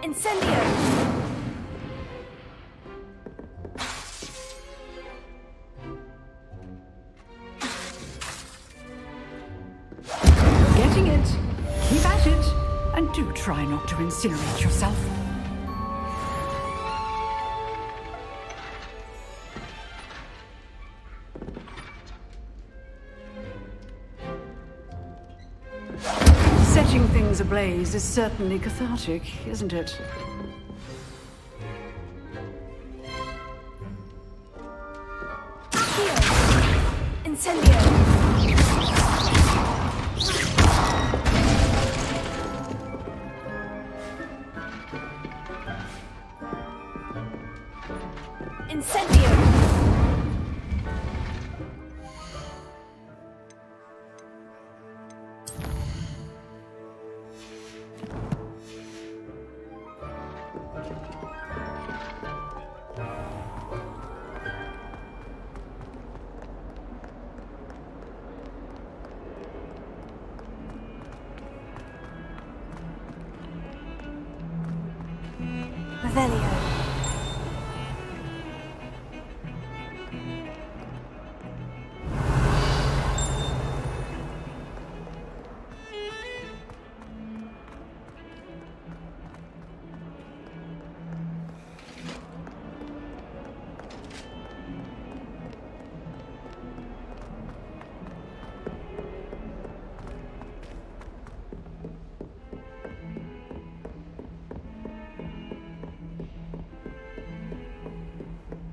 S1: Incendio!
S16: Getting it. Keep at it. And do try not to incinerate yourself. Setting things ablaze is certainly cathartic, isn't it?
S1: Incendio! Incendio! Revelio.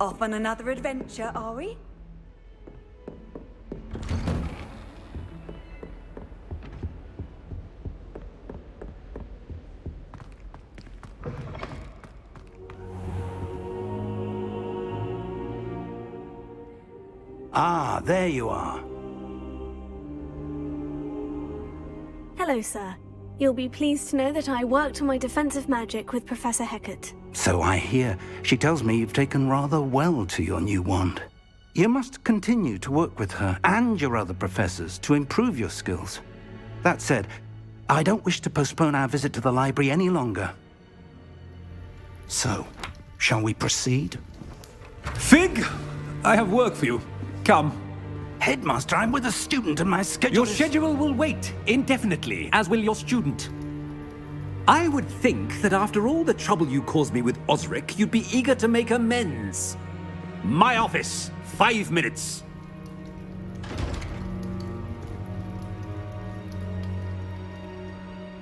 S10: Off on another adventure, are we?
S6: Ah, there you are.
S1: Hello, sir. You'll be pleased to know that I worked on my defensive magic with Professor Hecat.
S6: So I hear. She tells me you've taken rather well to your new wand. You must continue to work with her and your other professors to improve your skills. That said, I don't wish to postpone our visit to the library any longer. So, shall we proceed?
S21: Fig! I have work for you. Come.
S6: Headmaster, I'm with a student and my schedule
S21: Your schedule will wait indefinitely, as will your student. I would think that after all the trouble you caused me with Osric, you'd be eager to make amends. My office, 5 minutes.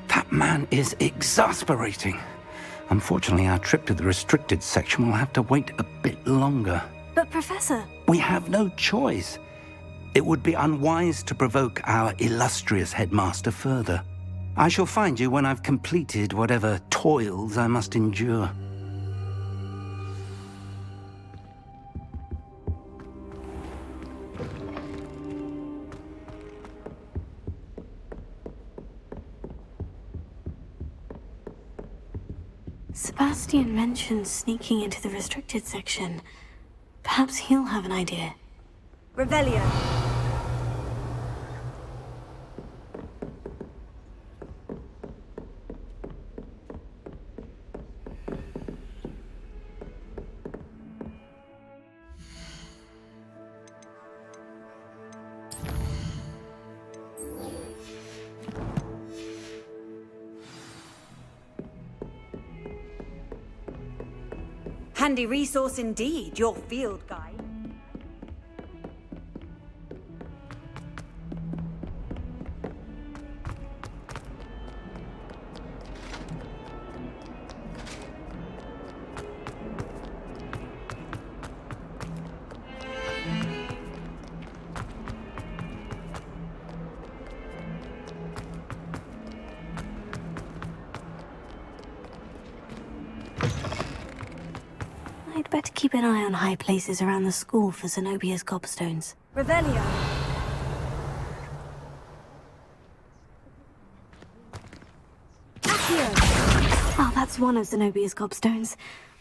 S6: That man is exasperating. Unfortunately, our trip to the restricted section will have to wait a bit longer.
S1: But, Professor...
S6: We have no choice. It would be unwise to provoke our illustrious headmaster further. I shall find you when I've completed whatever toils I must endure.
S1: Sebastian mentioned sneaking into the restricted section. Perhaps he'll have an idea.
S15: Revelio.
S2: Handy resource indeed, your field guide.
S1: I'd better keep an eye on high places around the school for Zenobia's gobstones.
S15: Revelio.
S1: Oh, that's one of Zenobia's gobstones.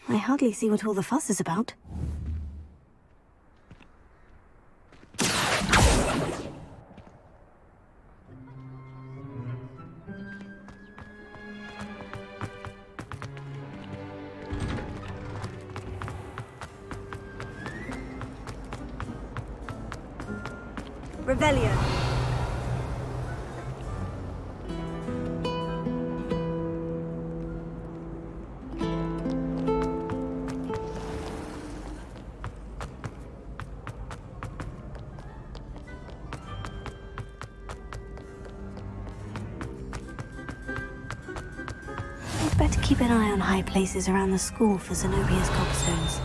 S1: I hardly see what all the fuss is about.
S15: Revelio.
S1: I'd better keep an eye on high places around the school for Zenobia's gobstones.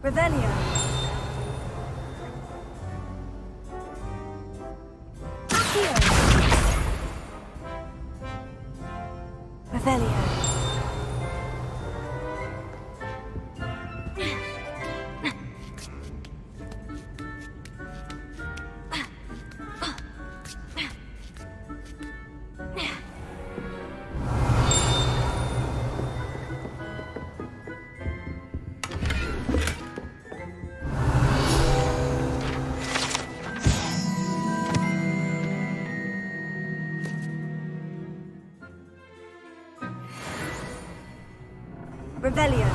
S15: Revelio. Revelio. Revelio.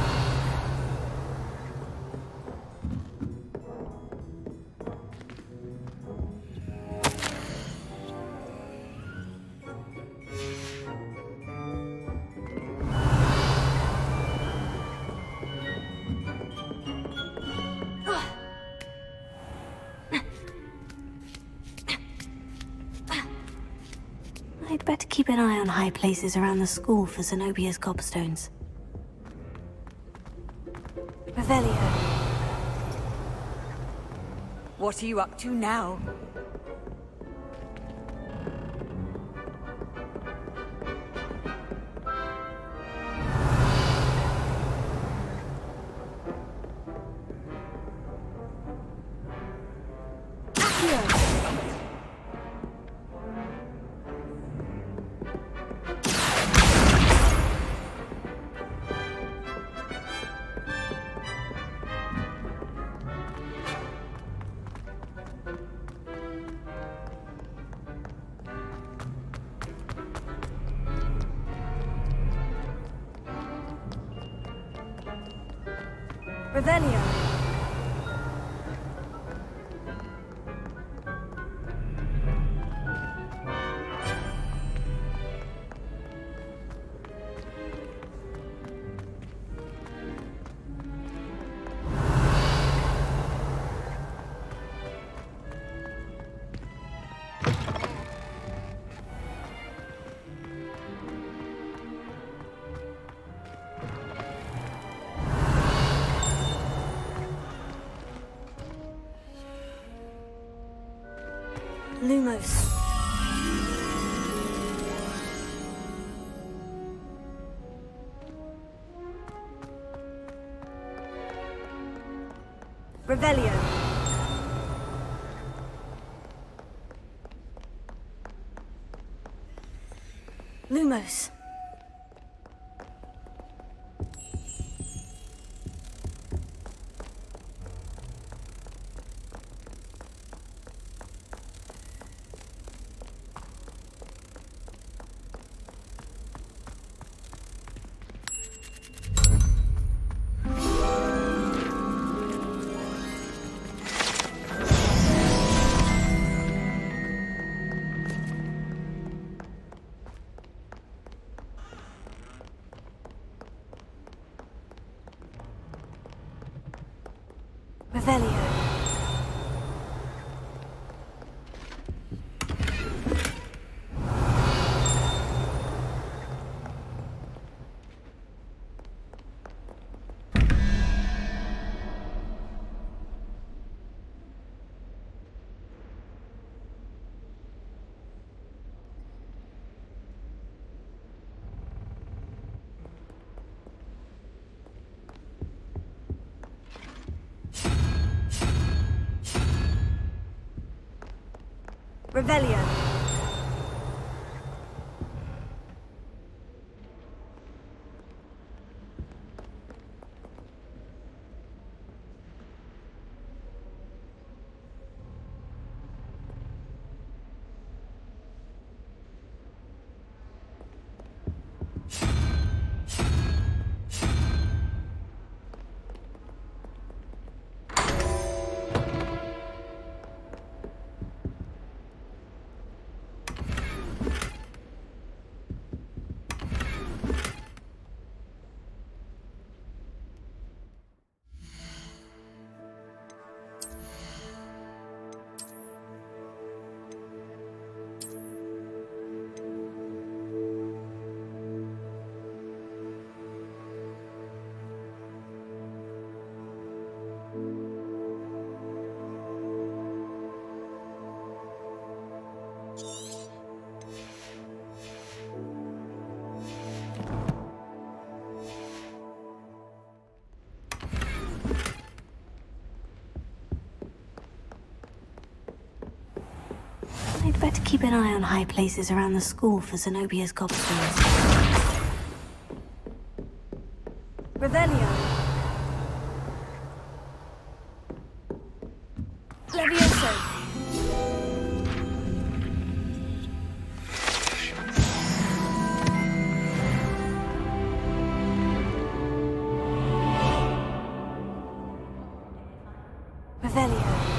S1: I'd better keep an eye on high places around the school for Zenobia's gobstones.
S15: Revelio.
S2: What are you up to now?
S15: Revelio. Lumos. Revelio.
S1: Lumos. Revelio. Revelio. I'd better keep an eye on high places around the school for Zenobia's gobstones. Revelio. Levioso. Revelio.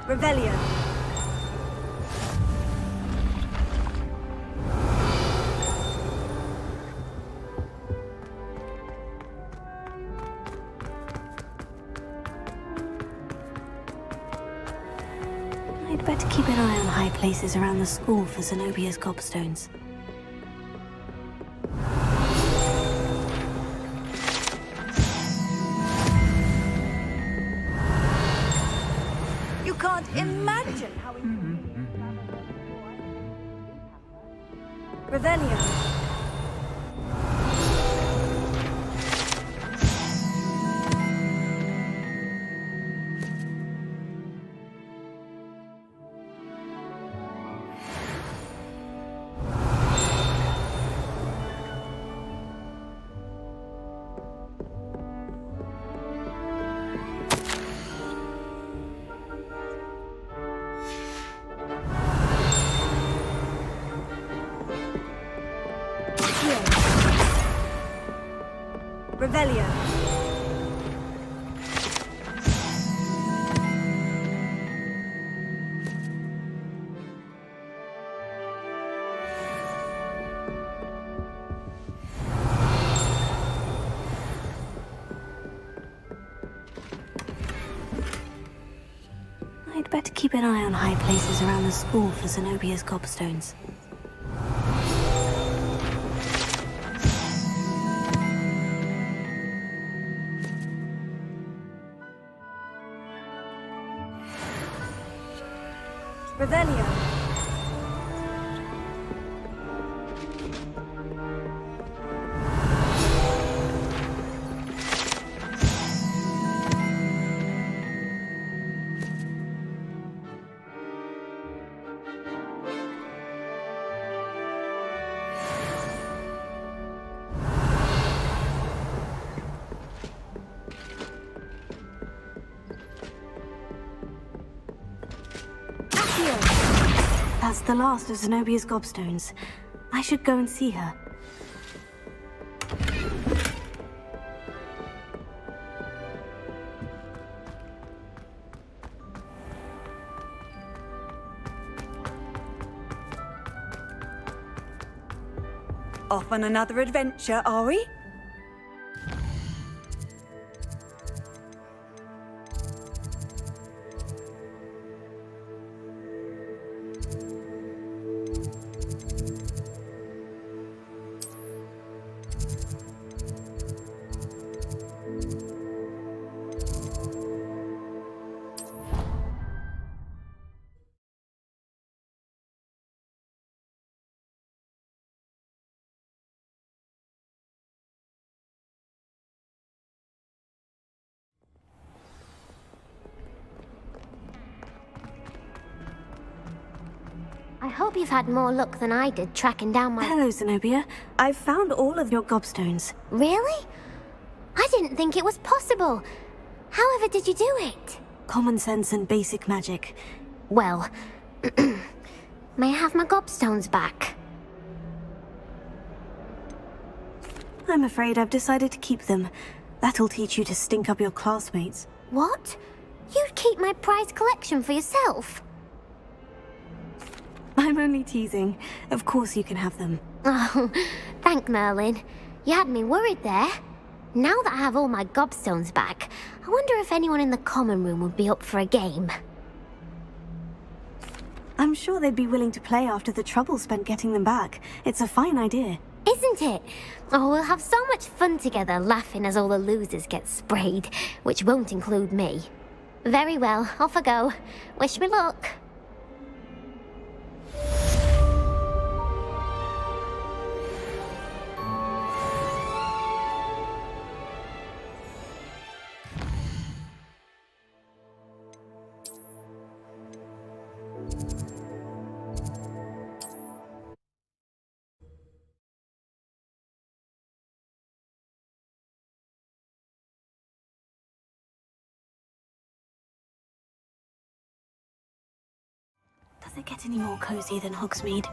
S1: Revelio. I'd better keep an eye on high places around the school for Zenobia's gobstones.
S15: You can't imagine how we Revelio. Revelio.
S1: to keep an eye on high places around the school for Zenobia's gobstones.
S2: Revelio.
S1: That's the last of Zenobia's gobstones. I should go and see her.
S2: Off on another adventure, are we?
S20: I hope you've had more luck than I did tracking down my...
S1: Hello, Zenobia. I've found all of your gobstones.
S20: Really? I didn't think it was possible. However did you do it?
S1: Common sense and basic magic.
S20: Well, may I have my gobstones back?
S1: I'm afraid I've decided to keep them. That'll teach you to stink up your classmates.
S20: What? You'd keep my prized collection for yourself?
S1: I'm only teasing. Of course you can have them.
S20: Oh, thank Merlin. You had me worried there. Now that I have all my gobstones back, I wonder if anyone in the common room would be up for a game.
S1: I'm sure they'd be willing to play after the trouble spent getting them back. It's a fine idea.
S20: Isn't it? Oh, we'll have so much fun together laughing as all the losers get sprayed, which won't include me. Very well, off I go. Wish me luck.
S1: Does it get any more cozy than Hogsmeade?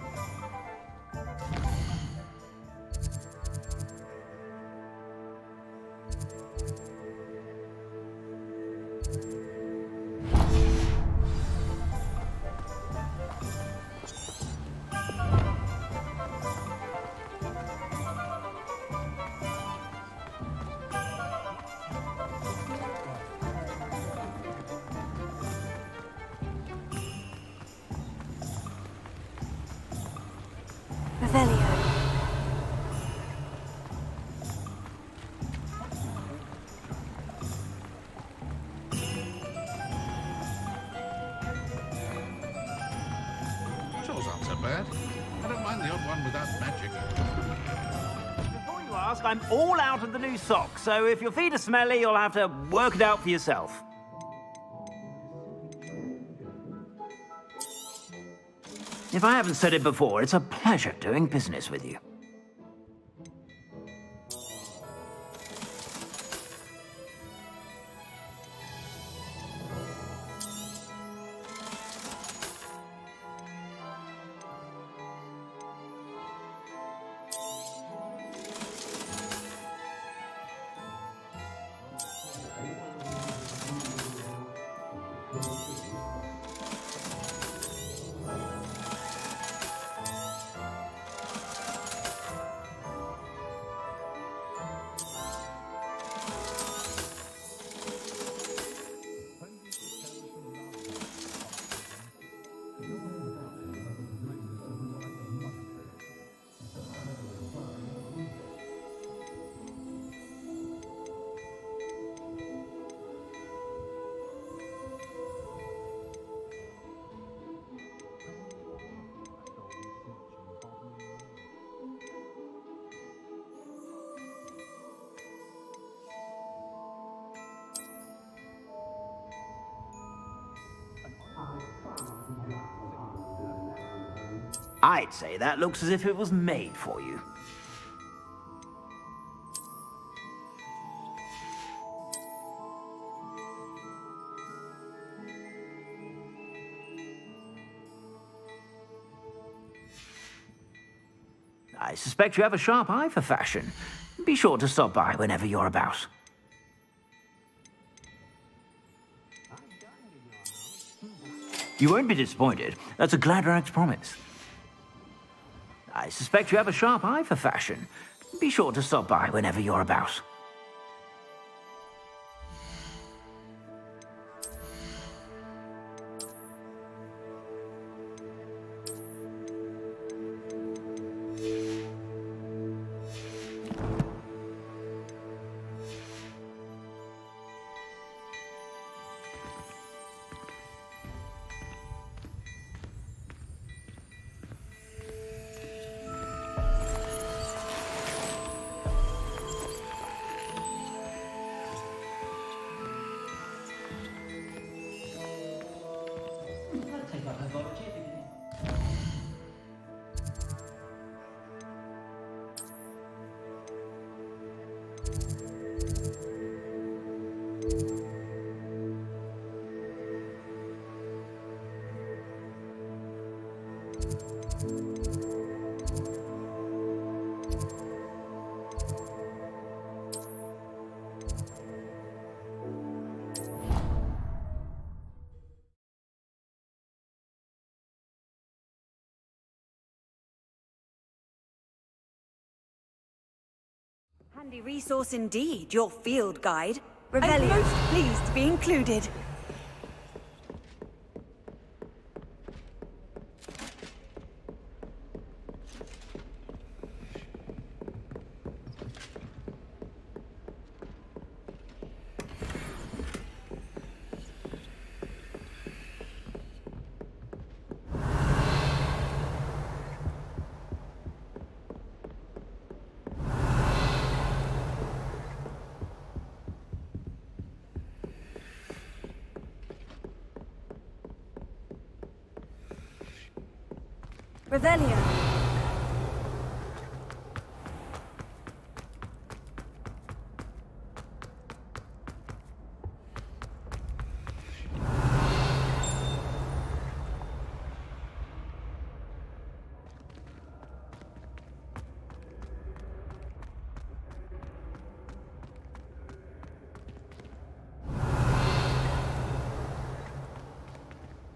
S1: Revelio.
S14: Chores aren't so bad. I don't mind the odd one without magic.
S6: Before you ask, I'm all out of the new socks, so if your feet are smelly, you'll have to work it out for yourself. If I haven't said it before, it's a pleasure doing business with you. I'd say that looks as if it was made for you. I suspect you have a sharp eye for fashion. Be sure to stop by whenever you're about. You won't be disappointed. That's a Gladrag's promise. I suspect you have a sharp eye for fashion. Be sure to stop by whenever you're about.
S2: Handy resource indeed, your field guide. I'm most pleased to be included. Revelio.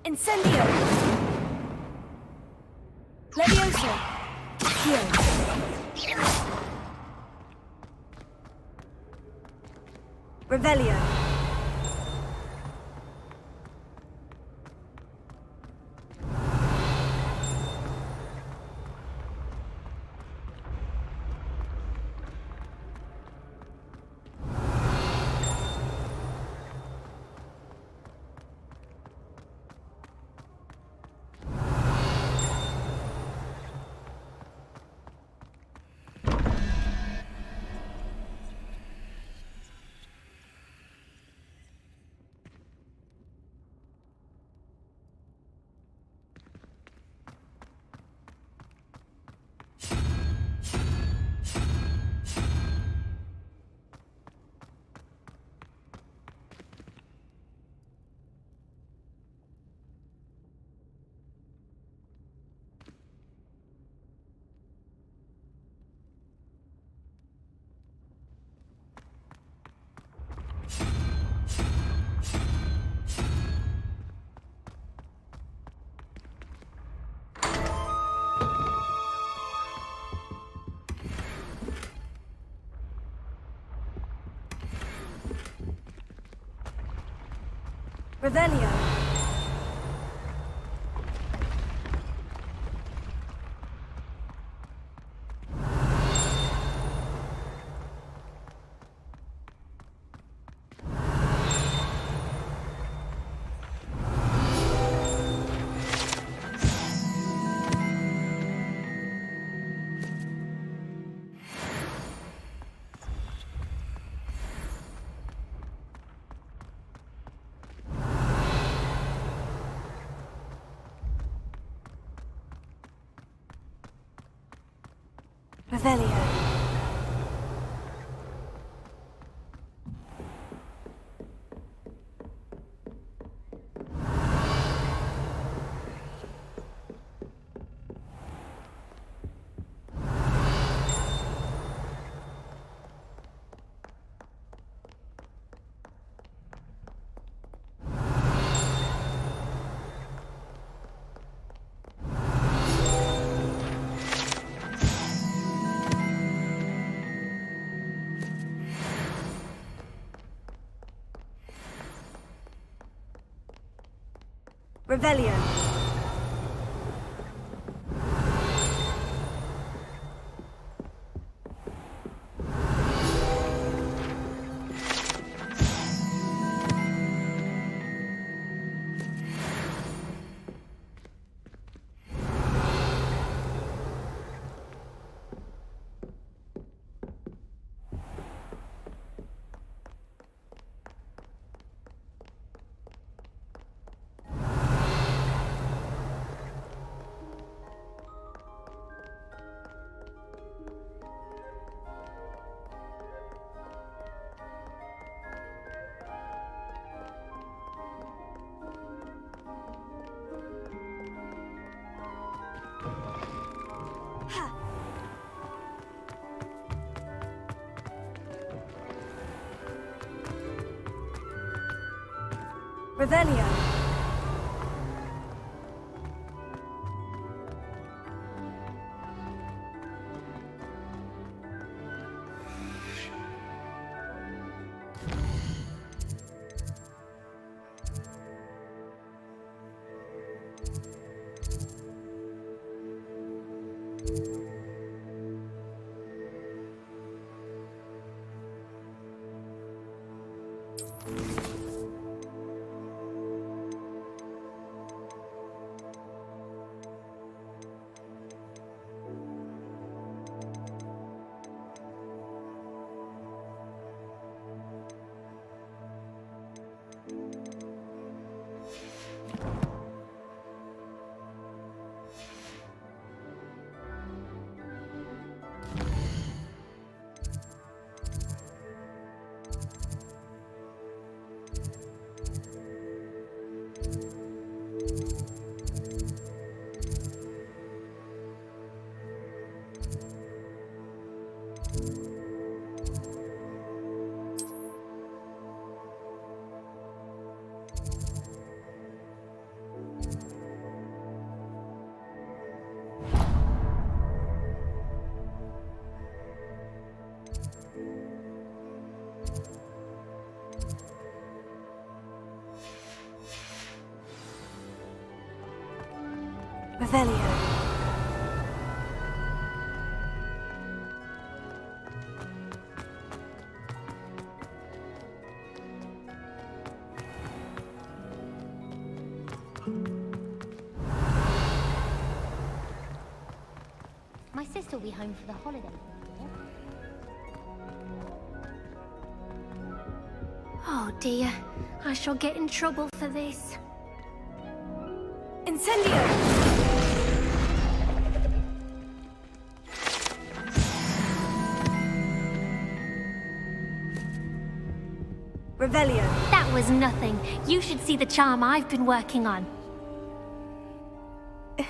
S2: Incendio. Levioso. Heal. Revelio. Revelio. Revelio. Revelio. Revelio. Revelio.
S20: My sister will be home for the holiday. Oh dear, I shall get in trouble for this.
S2: Incendio! Revelio.
S20: That was nothing. You should see the charm I've been working on.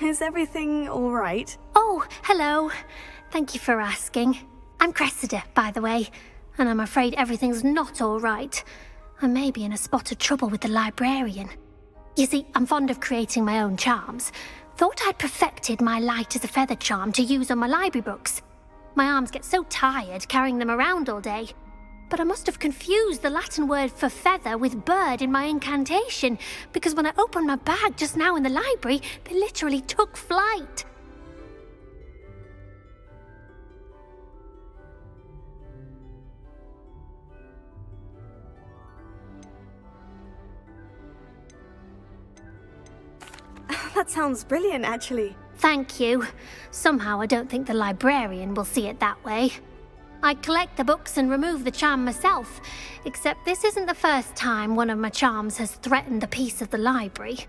S1: Is everything all right?
S20: Oh, hello. Thank you for asking. I'm Cressida, by the way, and I'm afraid everything's not all right. I may be in a spot of trouble with the librarian. You see, I'm fond of creating my own charms. Thought I'd perfected my light as a feather charm to use on my library books. My arms get so tired carrying them around all day. But I must have confused the Latin word for feather with bird in my incantation, because when I opened my bag just now in the library, they literally took flight.
S1: That sounds brilliant, actually.
S20: Thank you. Somehow I don't think the librarian will see it that way. I collect the books and remove the charm myself, except this isn't the first time one of my charms has threatened the peace of the library.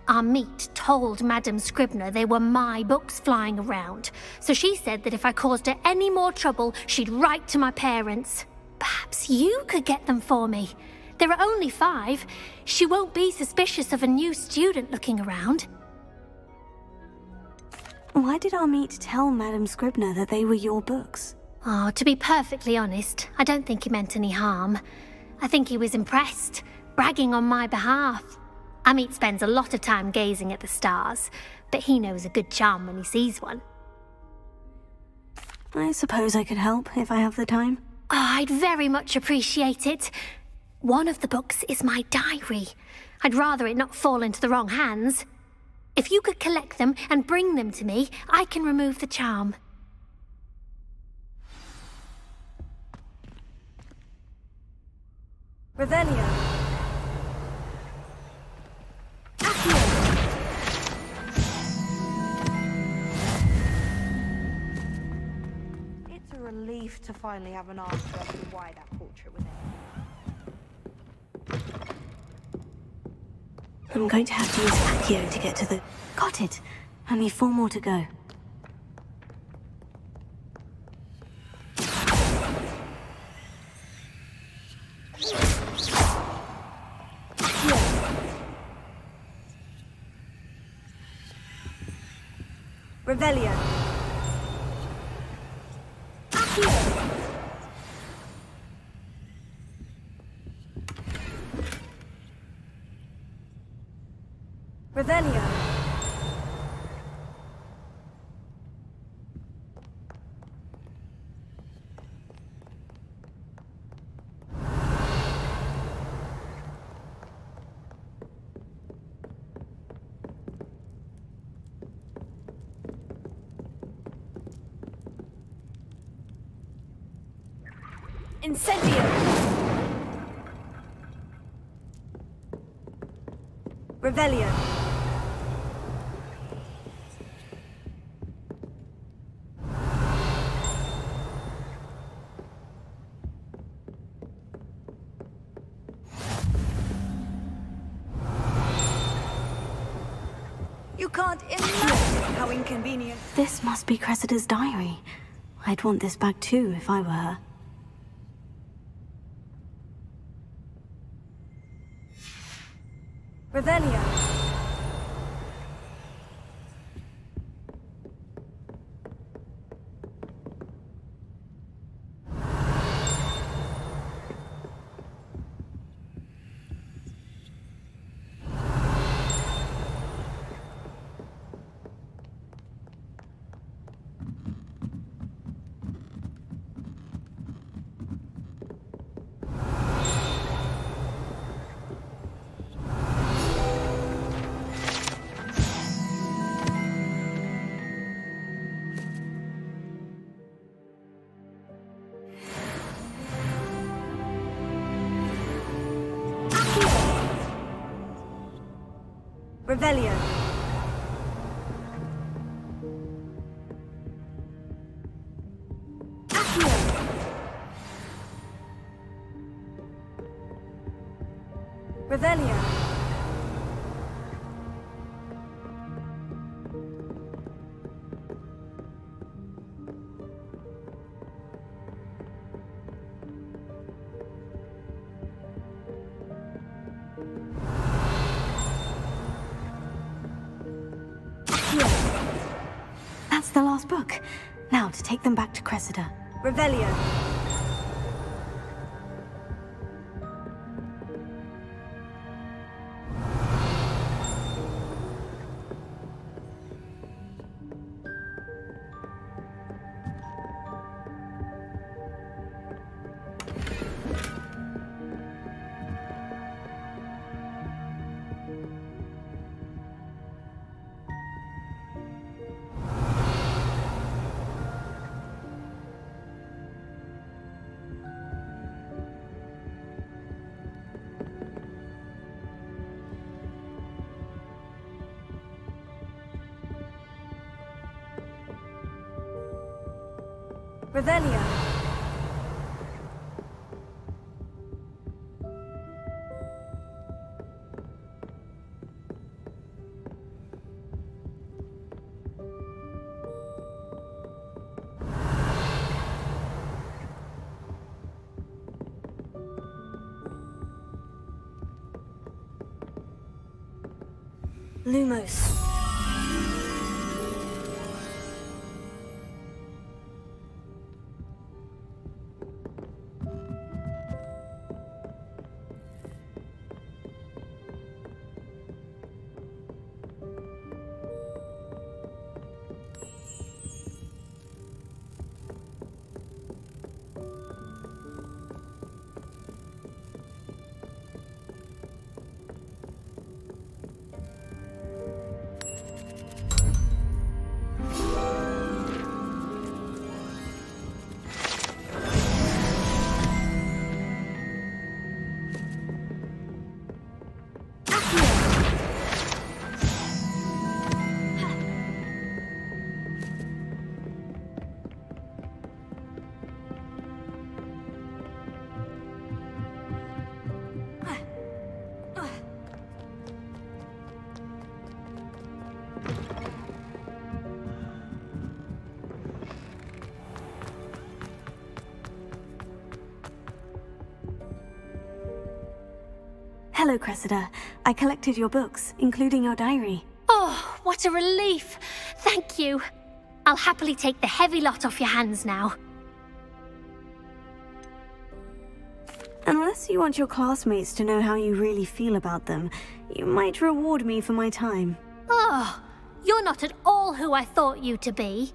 S20: Amit told Madame Scribner they were my books flying around, so she said that if I caused her any more trouble, she'd write to my parents. Perhaps you could get them for me. There are only 5. She won't be suspicious of a new student looking around.
S1: Why did Amit tell Madame Scribner that they were your books?
S20: Oh, to be perfectly honest, I don't think he meant any harm. I think he was impressed, bragging on my behalf. Amit spends a lot of time gazing at the stars, but he knows a good charm when he sees one.
S1: I suppose I could help if I have the time.
S20: Oh, I'd very much appreciate it. One of the books is my diary. I'd rather it not fall into the wrong hands. If you could collect them and bring them to me, I can remove the charm.
S2: Revelio.
S10: It's a relief to finally have an answer as to why that portrait was in.
S1: I'm going to have to use Accio to get to the... Got it! Only 4 more to go.
S2: Revelio. Revelio. Incendio. Revelio. You can't imagine how inconvenient.
S1: This must be Cressida's diary. I'd want this back too if I were her.
S2: Revelio. Revelio. Accio. Revelio.
S1: That's the last book. Now to take them back to Cressida.
S2: Revelio. Revelio. Lumos.
S1: Hello, Cressida. I collected your books, including your diary.
S20: Oh, what a relief! Thank you. I'll happily take the heavy lot off your hands now.
S1: Unless you want your classmates to know how you really feel about them, you might reward me for my time.
S20: Oh, you're not at all who I thought you to be.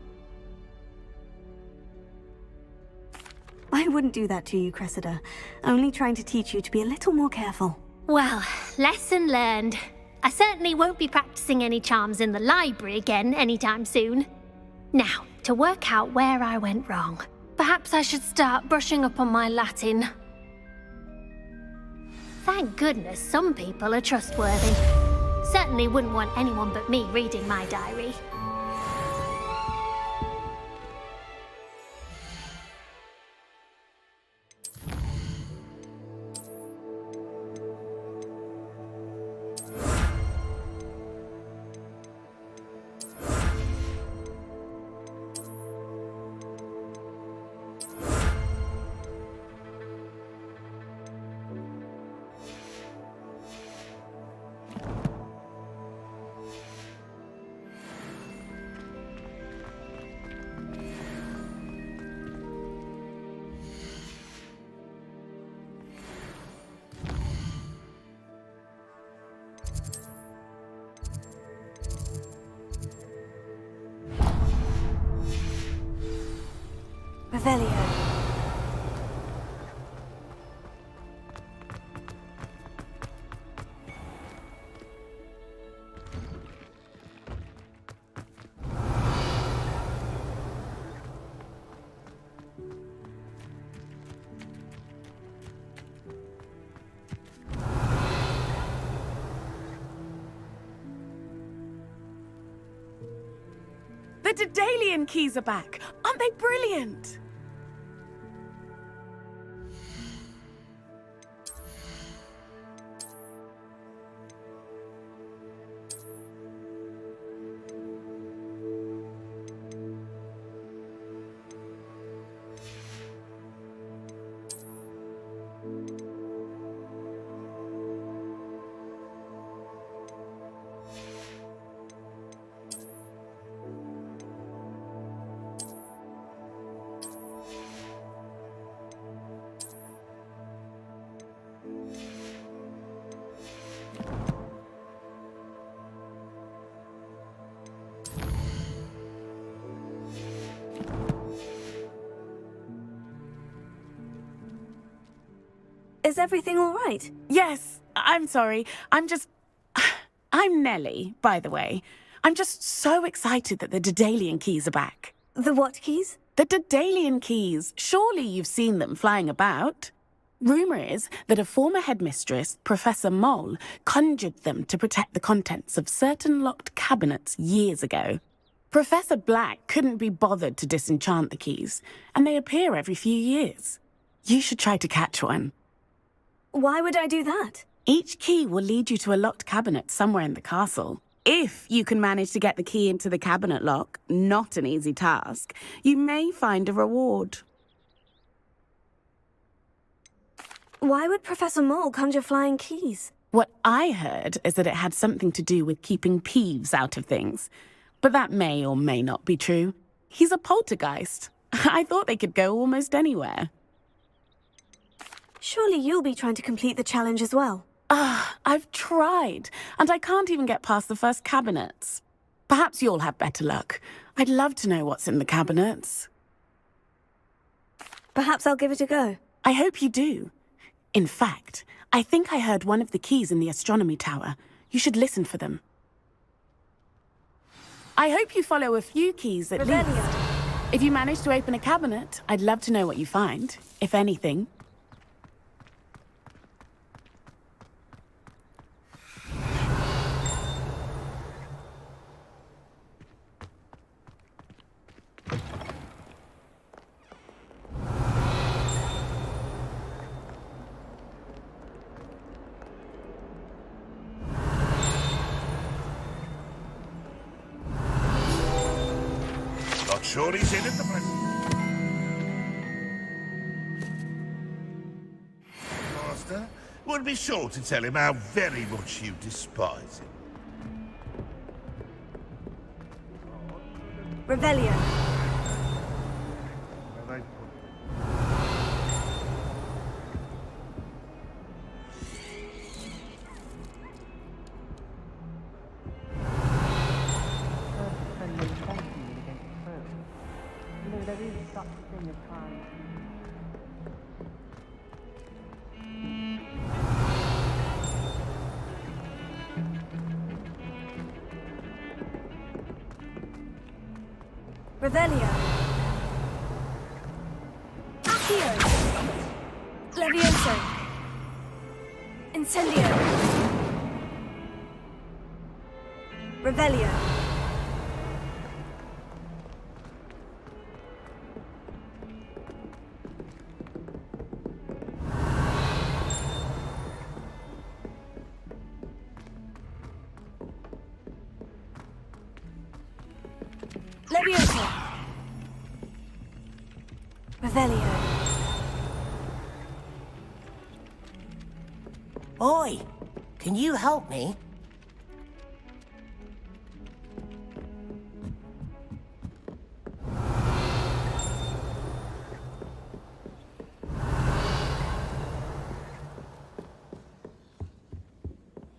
S1: I wouldn't do that to you, Cressida. Only trying to teach you to be a little more careful.
S20: Well, lesson learned. I certainly won't be practicing any charms in the library again anytime soon. Now, to work out where I went wrong. Perhaps I should start brushing up on my Latin. Thank goodness some people are trustworthy. Certainly wouldn't want anyone but me reading my diary.
S1: Revelio.
S4: The Daedalian keys are back. Aren't they brilliant?
S1: Is everything all right?
S4: Yes, I'm sorry. I'm Nellie, by the way. I'm just so excited that the Daedalian keys are back.
S1: The what keys?
S4: The Daedalian keys. Surely you've seen them flying about. Rumour is that a former headmistress, Professor Mole, conjured them to protect the contents of certain locked cabinets years ago. Professor Black couldn't be bothered to disenchant the keys, and they appear every few years. You should try to catch one.
S1: Why would I do that?
S4: Each key will lead you to a locked cabinet somewhere in the castle. If you can manage to get the key into the cabinet lock, not an easy task, you may find a reward.
S1: Why would Professor Mole conjure flying keys?
S4: What I heard is that it had something to do with keeping Peeves out of things. But that may or may not be true. He's a poltergeist. I thought they could go almost anywhere.
S1: Surely you'll be trying to complete the challenge as well.
S4: I've tried, and I can't even get past the first cabinets. Perhaps you'll have better luck. I'd love to know what's in the cabinets.
S1: Perhaps I'll give it a go.
S4: I hope you do. In fact, I think I heard one of the keys in the astronomy tower. You should listen for them. I hope you follow a few keys at least. If you manage to open a cabinet, I'd love to know what you find, if anything.
S14: Not sure he's in at the present. Master, would be sure to tell him how very much you despise him.
S1: Revelio. Revelio. Accio. Levioso. Incendio. Revelio. Levioso. Revelio.
S7: Oi! Can you help me?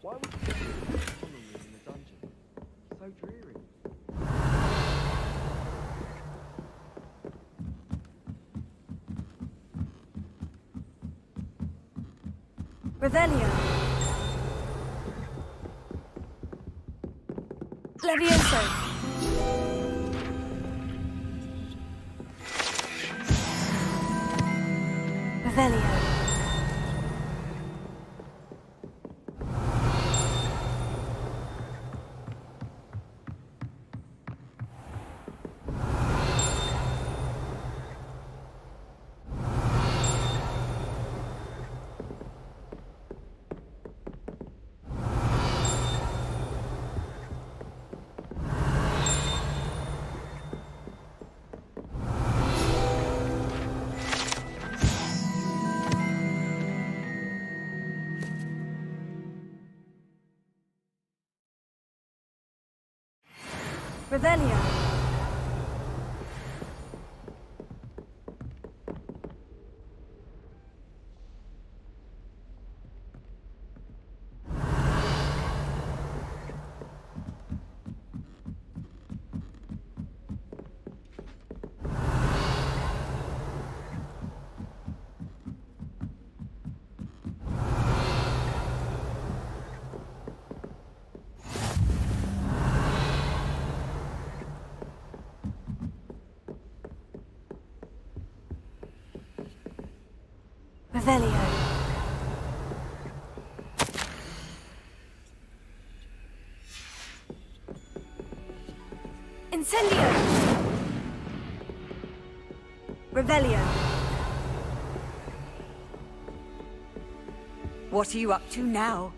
S22: Why would you in the dungeon? So dreary.
S1: Revelio. Levioso. Revelio. Revelio. Revelio. Incendio. Revelio.
S2: What are you up to now?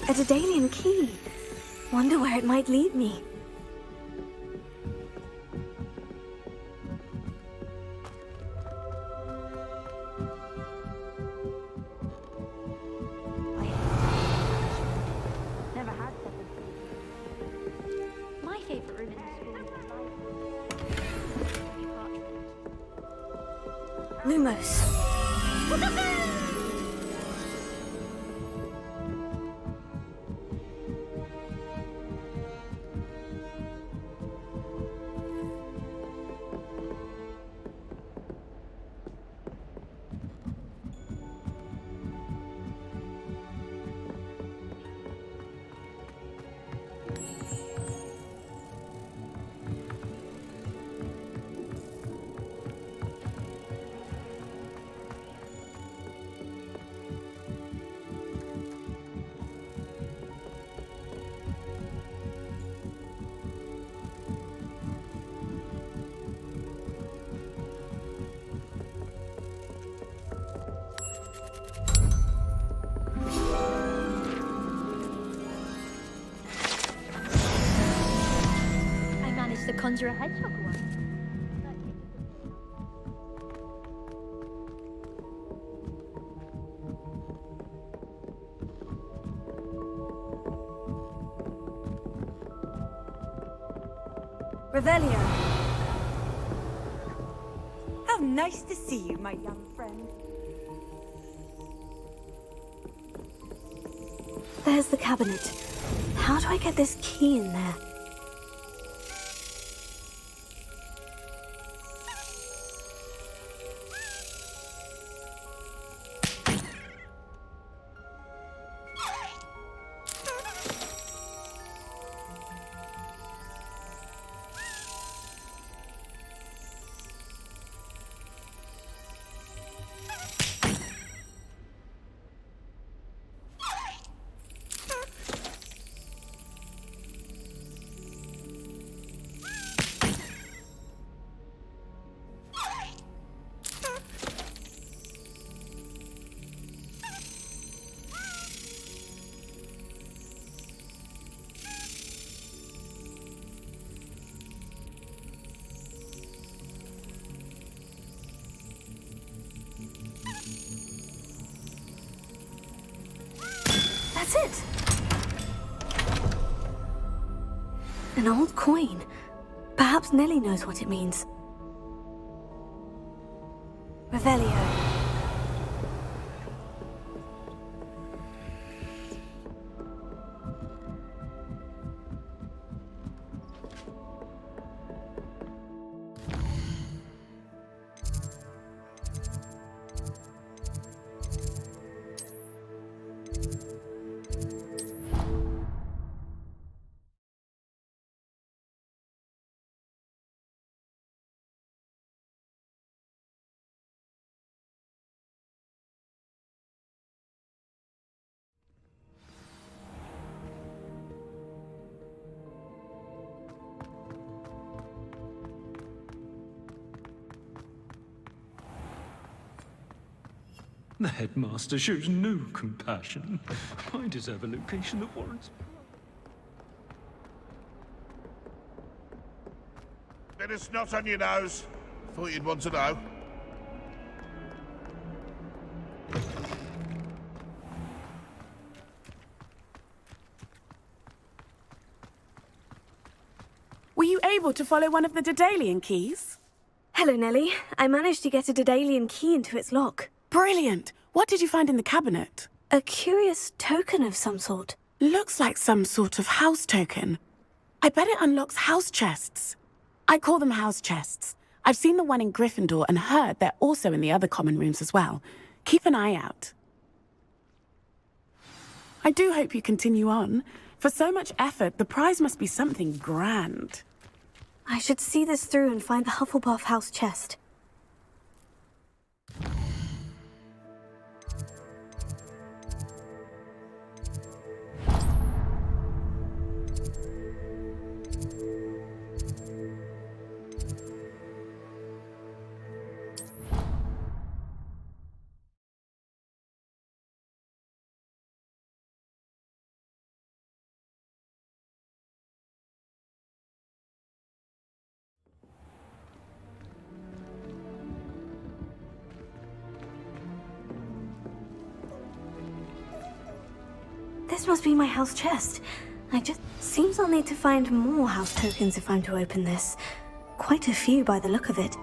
S1: A Daedalian key. Wonder where it might lead me. Lumos.
S8: To conjure a hedgehog once.
S2: Revelio. How nice to see you, my young friend.
S1: There's the cabinet. How do I get this key in there? That's it! An old coin. Perhaps Nellie knows what it means. Revelio.
S19: The headmaster shows no compassion. I deserve a location that warrants.
S14: Bit of snot on your nose. Thought you'd want to know.
S4: Were you able to follow one of the Daedalian keys?
S1: Hello, Nellie. I managed to get a Daedalian key into its lock.
S4: Brilliant! What did you find in the cabinet?
S1: A curious token of some sort.
S4: Looks like some sort of house token. I bet it unlocks house chests. I call them house chests. I've seen the one in Gryffindor and heard they're also in the other common rooms as well. Keep an eye out. I do hope you continue on. For so much effort, the prize must be something grand.
S1: I should see this through and find the Hufflepuff house chest. This must be my house chest. Seems I'll need to find more house tokens if I'm to open this. Quite a few by the look of it.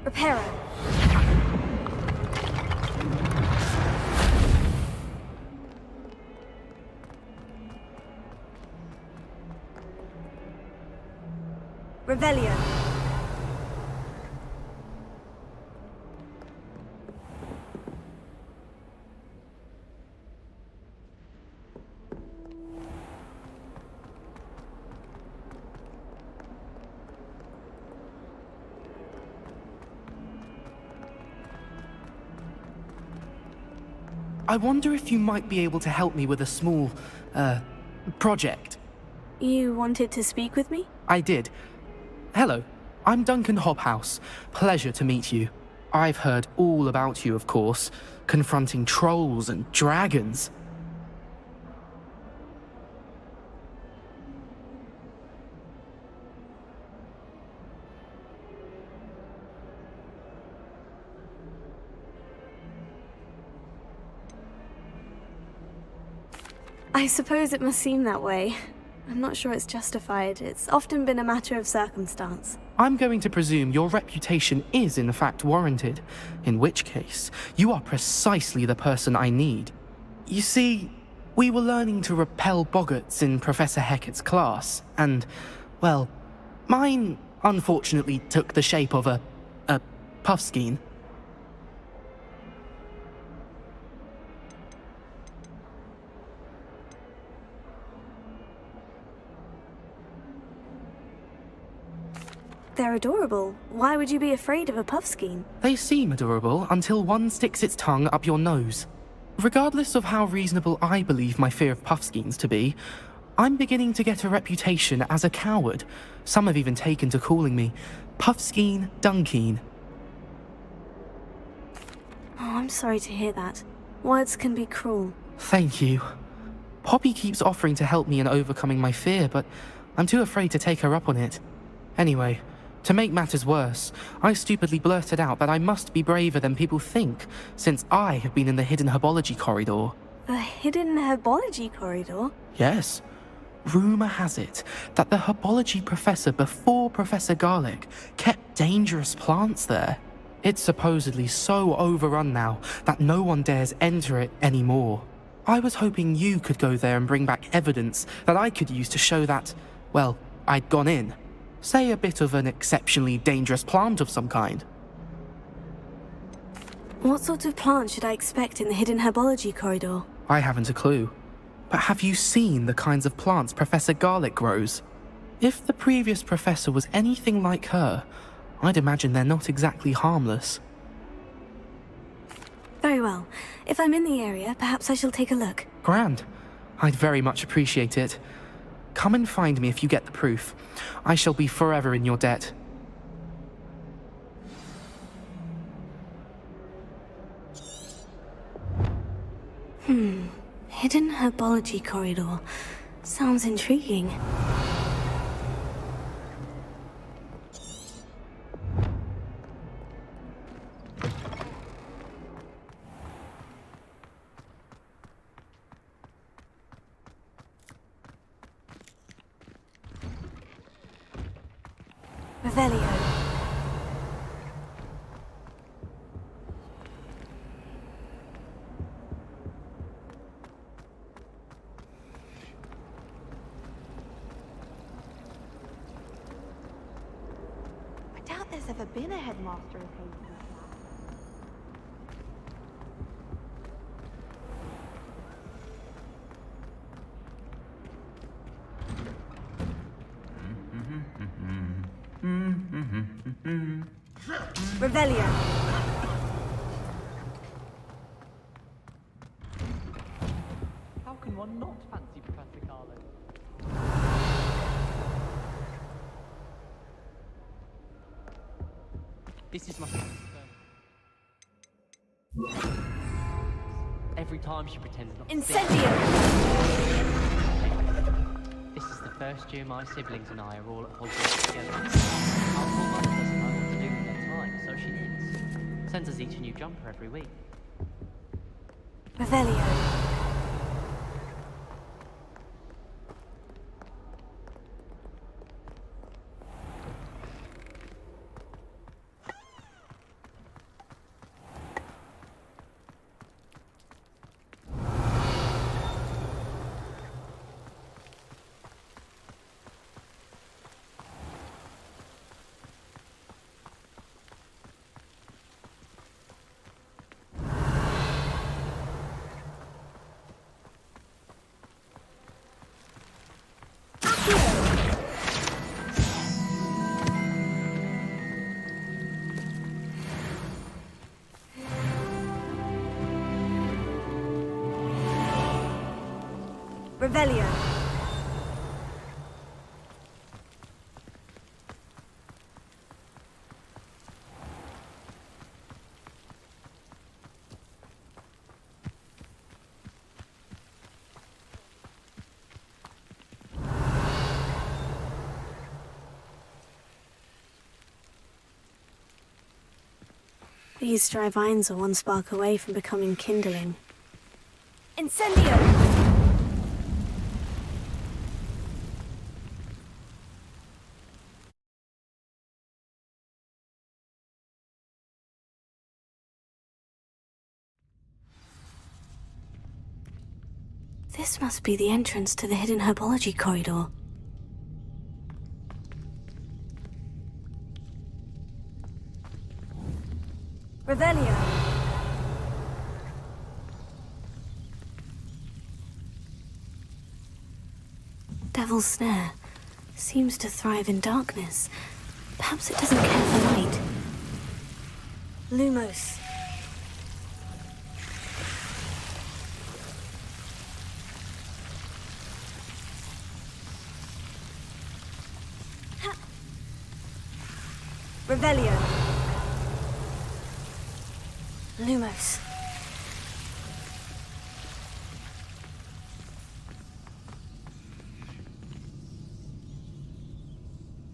S12: Reparo.
S2: Revelio.
S11: I wonder if you might be able to help me with a small, project.
S1: You wanted to speak with me?
S11: I did. Hello, I'm Duncan Hobhouse. Pleasure to meet you. I've heard all about you, of course, confronting trolls and dragons.
S1: I suppose it must seem that way. I'm not sure it's justified. It's often been a matter of circumstance.
S11: I'm going to presume your reputation is in fact warranted, in which case, you are precisely the person I need. You see, we were learning to repel boggarts in Professor Hecat's class, and, well, mine unfortunately took the shape of a puffskein.
S1: They're adorable. Why would you be afraid of a puffskein?
S11: They seem adorable until one sticks its tongue up your nose. Regardless of how reasonable I believe my fear of puffskeins to be, I'm beginning to get a reputation as a coward. Some have even taken to calling me Puffskein Dunkeen.
S1: Oh, I'm sorry to hear that. Words can be cruel.
S11: Thank you. Poppy keeps offering to help me in overcoming my fear, but I'm too afraid to take her up on it. Anyway, to make matters worse, I stupidly blurted out that I must be braver than people think, since I have been in the hidden herbology corridor.
S1: The hidden herbology corridor?
S11: Yes. Rumour has it that the herbology professor before Professor Garlic kept dangerous plants there. It's supposedly so overrun now that no one dares enter it anymore. I was hoping you could go there and bring back evidence that I could use to show that, well, I'd gone in. Say a bit of an exceptionally dangerous plant of some kind.
S1: What sort of plant should I expect in the hidden herbology corridor?
S11: I haven't a clue. But have you seen the kinds of plants Professor Garlic grows? If the previous professor was anything like her, I'd imagine they're not exactly harmless.
S1: Very well. If I'm in the area, perhaps I shall take a look.
S11: Grand. I'd very much appreciate it. Come and find me if you get the proof. I shall be forever in your debt.
S1: Hidden herbology corridor. Sounds intriguing. Revelio.
S10: I doubt there's ever been a headmaster of Hades.
S2: Revelio.
S3: How can one not fancy Professor Garlic? This is my every time she pretends not to see.
S2: Incendio.
S3: This is the first year my siblings and I are all at Hogwarts together. Our poor mother doesn't know what to do with her time, so she knits. Sends us each a new jumper every week.
S1: Revelio.
S2: Revelio.
S1: These dry vines are one spark away from becoming kindling.
S2: Incendio!
S1: This must be the entrance to the hidden herbology corridor.
S2: Revelio.
S1: Devil's Snare seems to thrive in darkness. Perhaps it doesn't care for light.
S2: Lumos. Revelio.
S1: Lumos.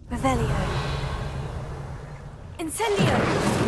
S2: Revelio. Incendio.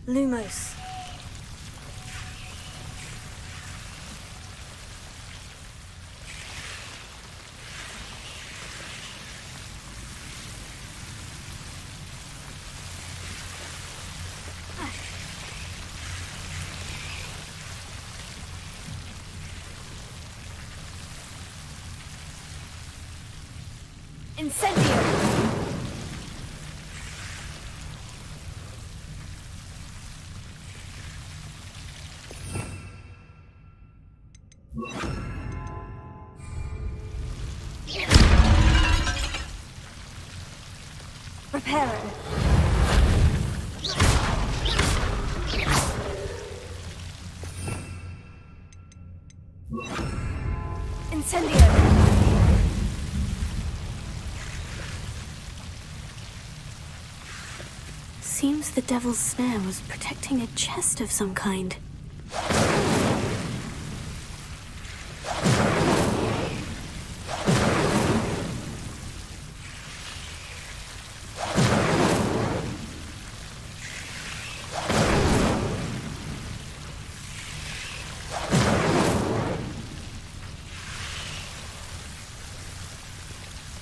S1: Lumos.
S2: Incendio. Reparo. Incendio.
S1: Seems the Devil's Snare was protecting a chest of some kind.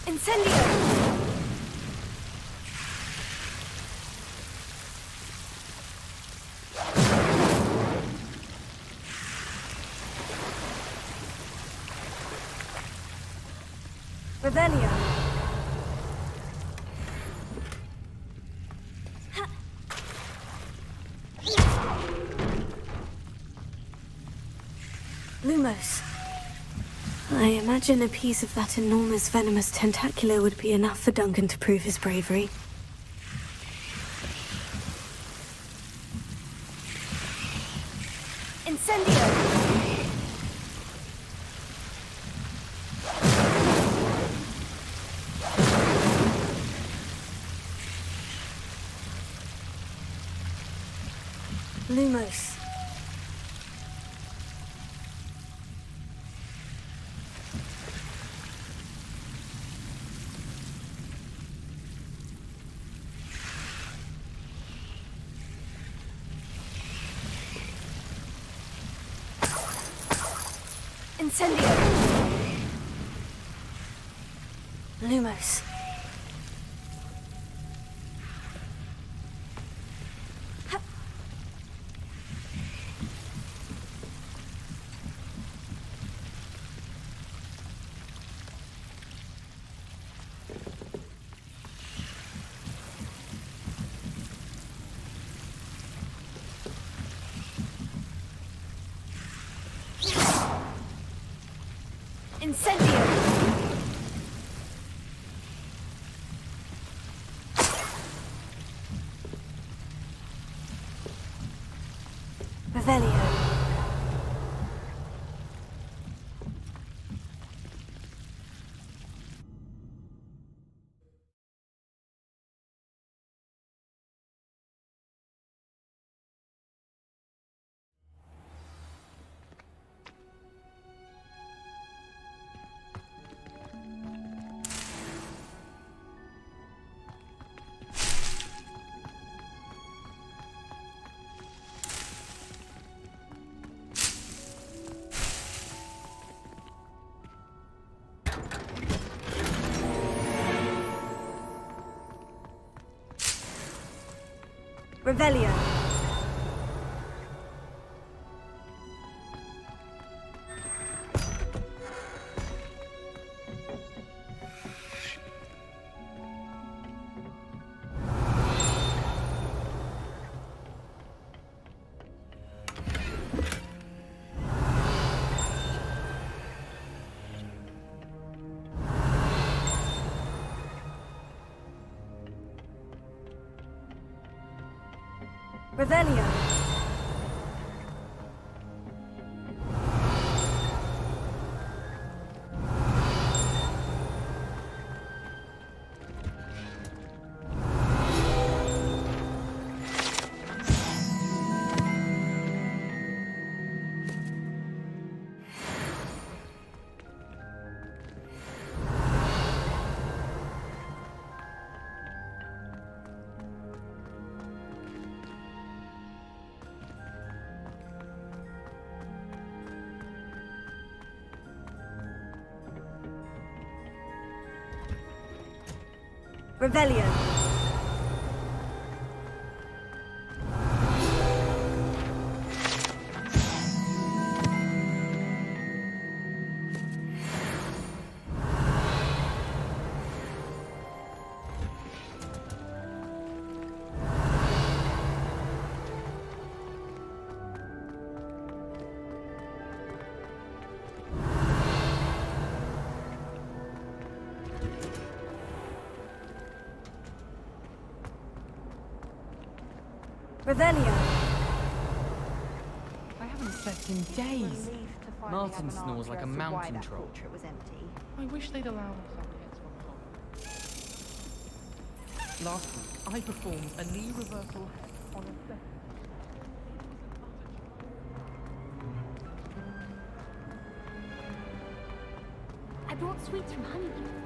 S2: Incendio. Revelio.
S1: Lumos. I imagine a piece of that enormous venomous tentacular would be enough for Duncan to prove his bravery.
S2: Incendio.
S1: Lumos.
S2: Incendio.
S1: Lumos.
S15: Revelio. Revelio. Revelio. Revelio. Revelio.
S5: I haven't slept in days. Martin snores like a mountain troll. I wish they'd allow us our kids from home. Last week, I performed a knee reversal on a set.
S8: I brought sweets from Honeydew.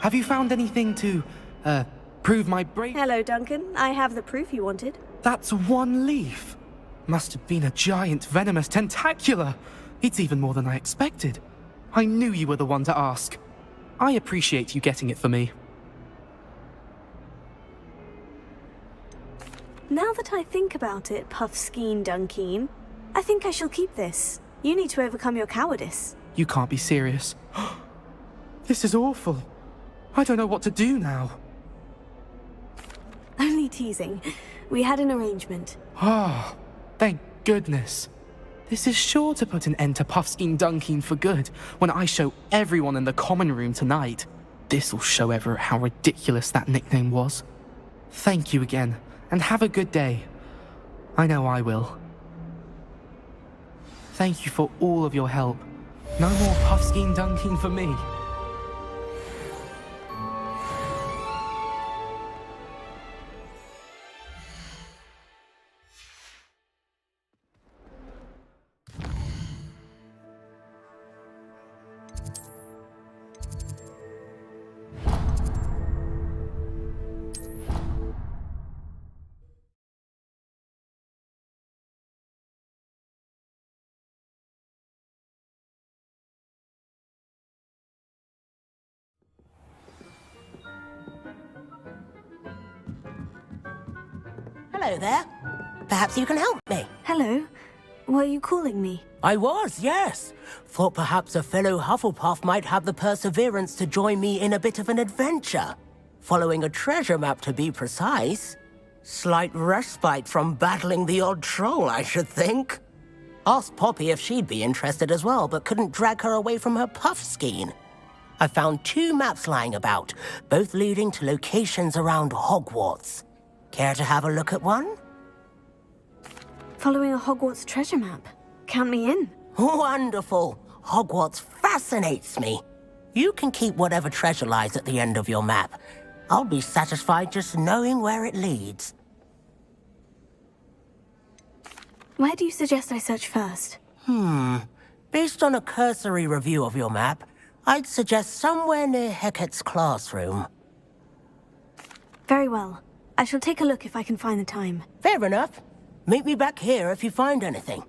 S5: Have you found anything to, prove my brain?
S15: Hello, Duncan. I have the proof you wanted.
S5: That's one leaf. Must have been a giant venomous tentacula. It's even more than I expected. I knew you were the one to ask. I appreciate you getting it for me.
S15: Now that I think about it, Puffskein Dunkeen, I think I shall keep this. You need to overcome your cowardice.
S5: You can't be serious. This is awful. I don't know what to do now.
S15: Only teasing. We had an arrangement.
S11: Ah, thank goodness. This is sure to put an end to Puffskein Dunkeen for good when I show everyone in the common room tonight. This'll show Everett how ridiculous that nickname was. Thank you again, and have a good day. I know I will. Thank you for all of your help. No more Puffskein Dunkeen for me.
S7: Hello there. Perhaps you can help me.
S15: Hello. Were you calling me?
S7: I was, yes. Thought perhaps a fellow Hufflepuff might have the perseverance to join me in a bit of an adventure. Following a treasure map, to be precise. Slight respite from battling the odd troll, I should think. Asked Poppy if she'd be interested as well, but couldn't drag her away from her Puffskein. I found 2 maps lying about, both leading to locations around Hogwarts. Care to have a look at one?
S15: Following a Hogwarts treasure map. Count me in.
S7: Wonderful. Hogwarts fascinates me. You can keep whatever treasure lies at the end of your map. I'll be satisfied just knowing where it leads.
S15: Where do you suggest I search first?
S7: Based on a cursory review of your map, I'd suggest somewhere near Hecat's classroom.
S15: Very well. I shall take a look if I can find the time.
S7: Fair enough. Meet me back here if you find anything.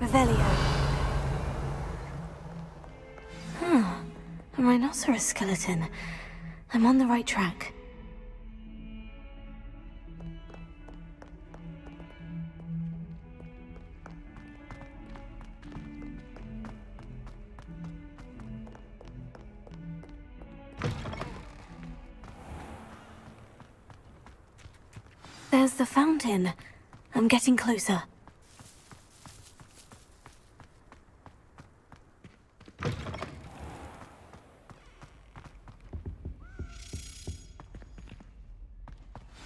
S15: Revelio. A rhinoceros skeleton. I'm on the right track. There's the fountain.
S1: I'm getting closer.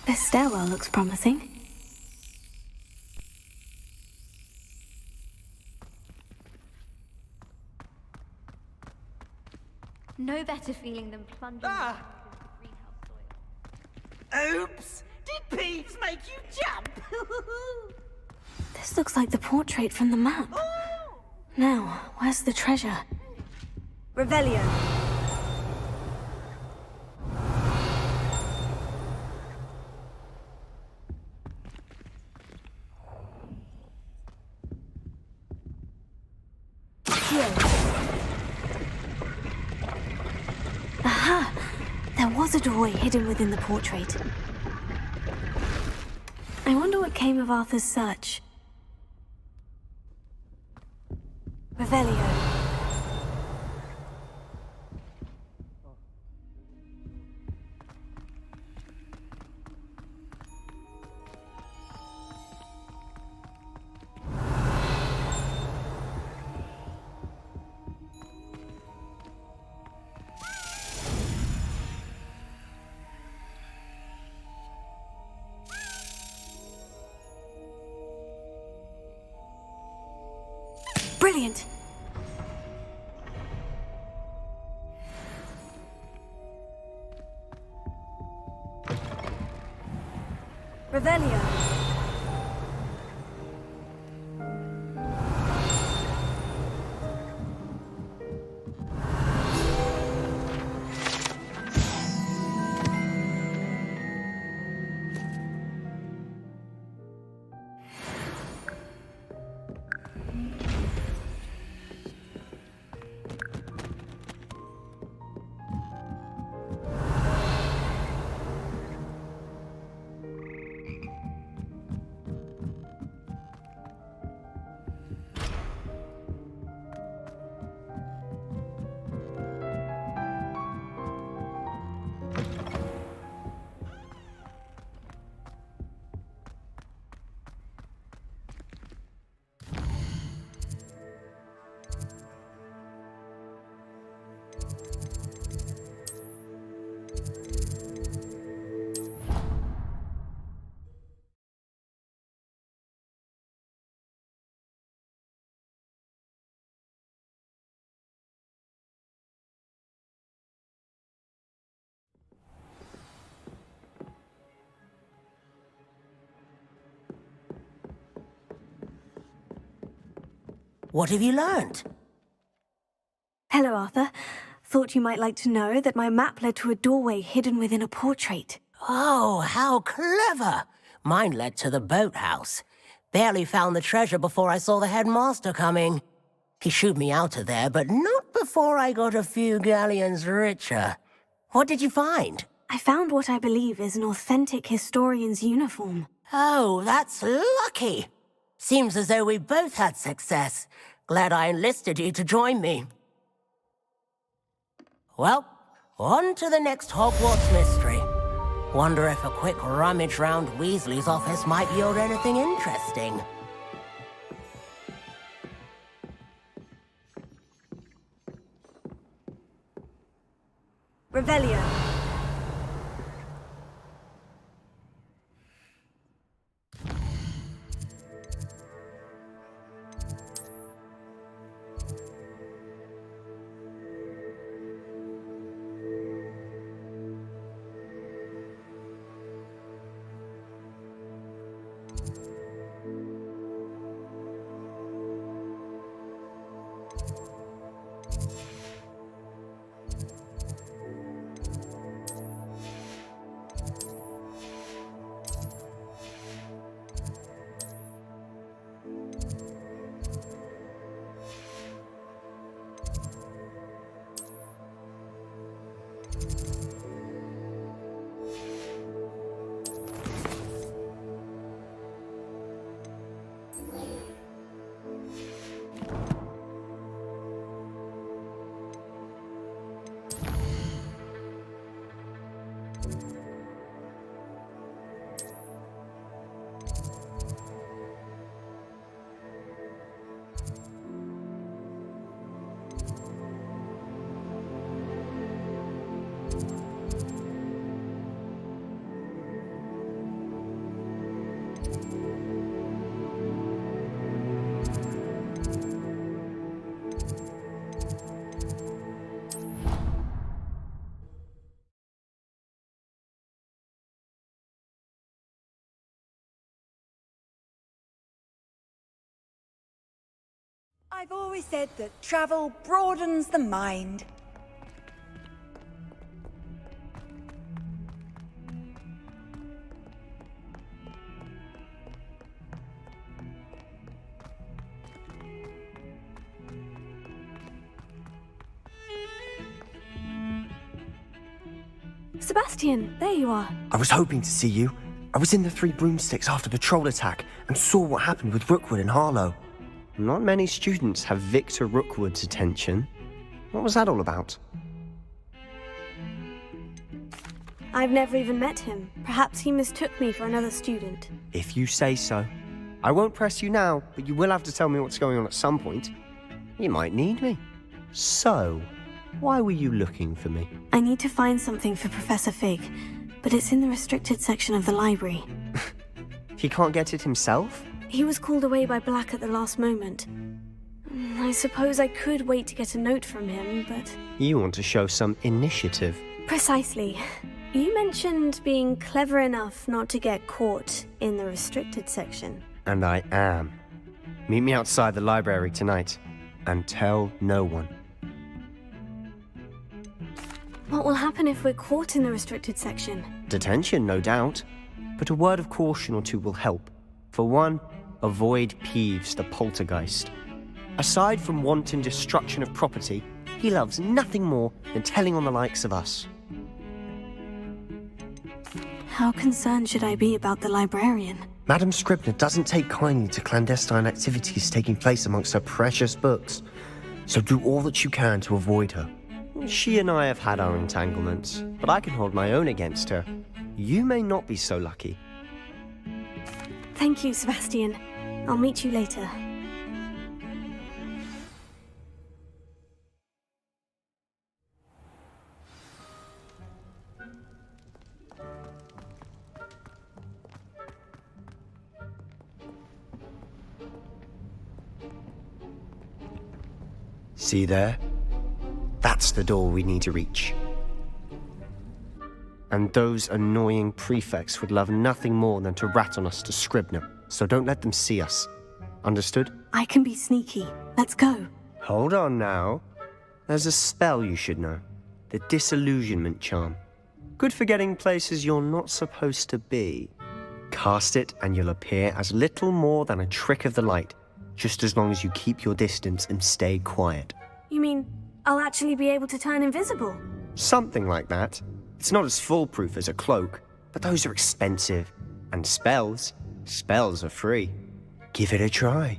S1: This stairwell looks promising.
S8: No better feeling than plunging into the greenhouse soil.
S2: Oops! Did Peeves make you jump?
S1: This looks like the portrait from the map. Now, where's the treasure?
S2: Revelio.
S1: Aha! There was a doorway hidden within the portrait. I wonder what came of Arthur's search. Revelio. Brilliant!
S2: Revelio.
S7: What have you learned?
S1: Hello, Arthur. Thought you might like to know that my map led to a doorway hidden within a portrait.
S7: Oh, how clever! Mine led to the boathouse. Barely found the treasure before I saw the headmaster coming. He shooed me out of there, but not before I got a few galleons richer. What did you find?
S1: I found what I believe is an authentic historian's uniform.
S7: Oh, that's lucky. Seems as though we both had success. Glad I enlisted you to join me. Well, on to the next Hogwarts mystery. Wonder if a quick rummage round Weasley's office might yield anything interesting.
S2: Revelio. I've always said that travel broadens the mind.
S15: Sebastian, there you are.
S9: I was hoping to see you. I was in the Three Broomsticks after the troll attack and saw what happened with Rookwood and Harlow. Not many students have Victor Rookwood's attention. What was that all about?
S15: I've never even met him. Perhaps he mistook me for another student.
S9: If you say so. I won't press you now, but you will have to tell me what's going on at some point. You might need me. So, why were you looking for me?
S15: I need to find something for Professor Fig, but it's in the restricted section of the library.
S9: He can't get it himself?
S15: He was called away by Black at the last moment. I suppose I could wait to get a note from him, but...
S9: You want to show some initiative.
S15: Precisely. You mentioned being clever enough not to get caught in the restricted section.
S9: And I am. Meet me outside the library tonight, and tell no one.
S15: What will happen if we're caught in the restricted section?
S9: Detention, no doubt. But a word of caution or two will help. For one, avoid Peeves, the poltergeist. Aside from wanton destruction of property, he loves nothing more than telling on the likes of us.
S15: How concerned should I be about the librarian?
S9: Madame Scribner doesn't take kindly to clandestine activities taking place amongst her precious books. So do all that you can to avoid her. She and I have had our entanglements, but I can hold my own against her. You may not be so lucky.
S15: Thank you, Sebastian. I'll meet you later.
S9: See there? That's the door we need to reach. And those annoying prefects would love nothing more than to rat on us to Scribner, so don't let them see us. Understood?
S15: I can be sneaky. Let's go.
S9: Hold on now. There's a spell you should know. The Disillusionment Charm. Good for getting places you're not supposed to be. Cast it and you'll appear as little more than a trick of the light, just as long as you keep your distance and stay quiet.
S15: You mean I'll actually be able to turn invisible?
S9: Something like that. It's not as foolproof as a cloak, but those are expensive. And spells are free. Give it a try.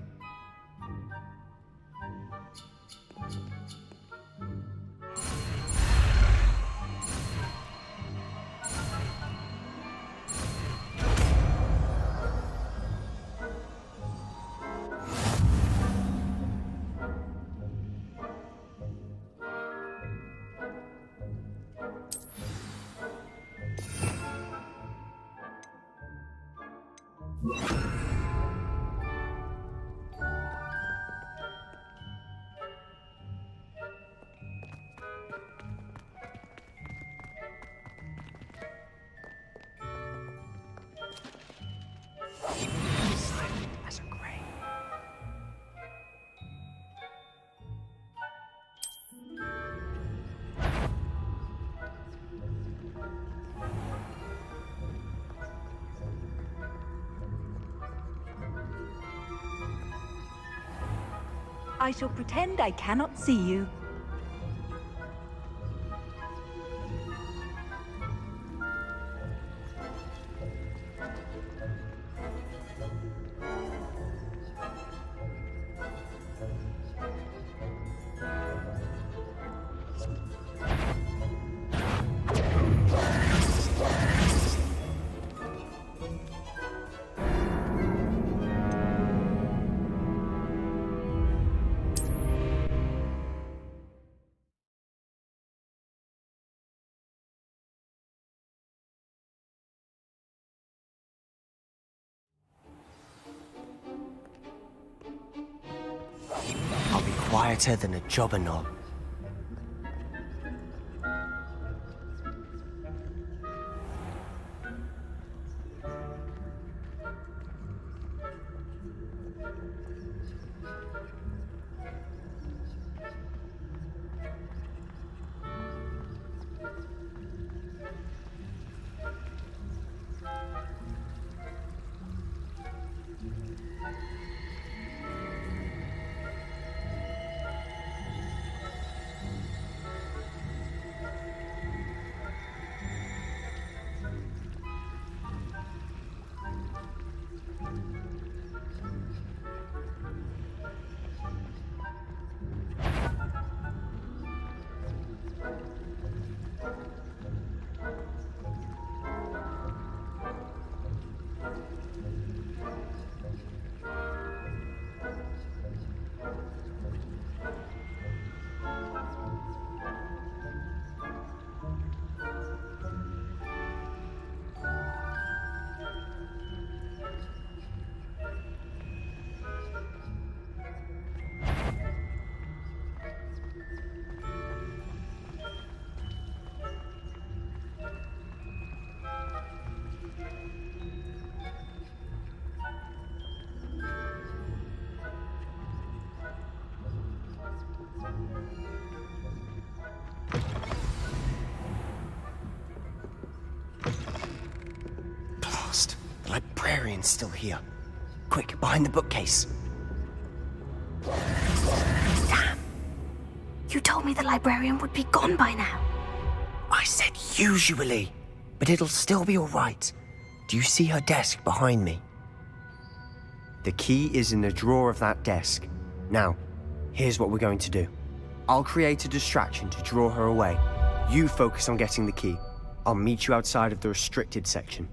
S2: I shall pretend I cannot see you.
S9: I'll be quieter than a jobber knob.
S7: The librarian's still here. Quick, behind the bookcase.
S1: Damn. You told me the librarian would be gone by now.
S7: I said usually, but it'll still be all right. Do you see her desk behind me? The key is in the drawer of that desk. Now, here's what we're going to do. I'll create a distraction to draw her away. You focus on getting the key. I'll meet you outside of the restricted section.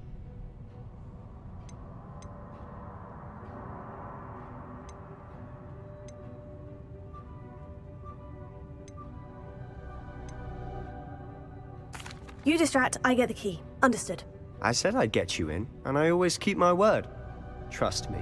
S15: You distract, I get the key. Understood.
S9: I said I'd get you in, and I always keep my word. Trust me.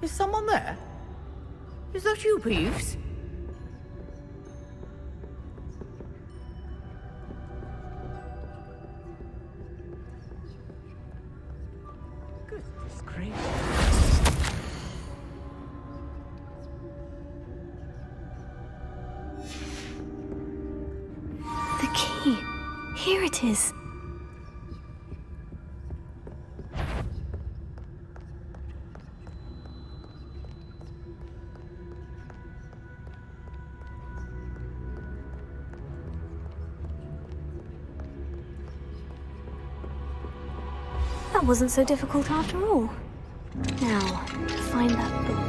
S18: Is someone there? Is that you, Peeves? Goodness gracious.
S1: The key. Here it is.
S15: That wasn't so difficult after all. Now, find that book.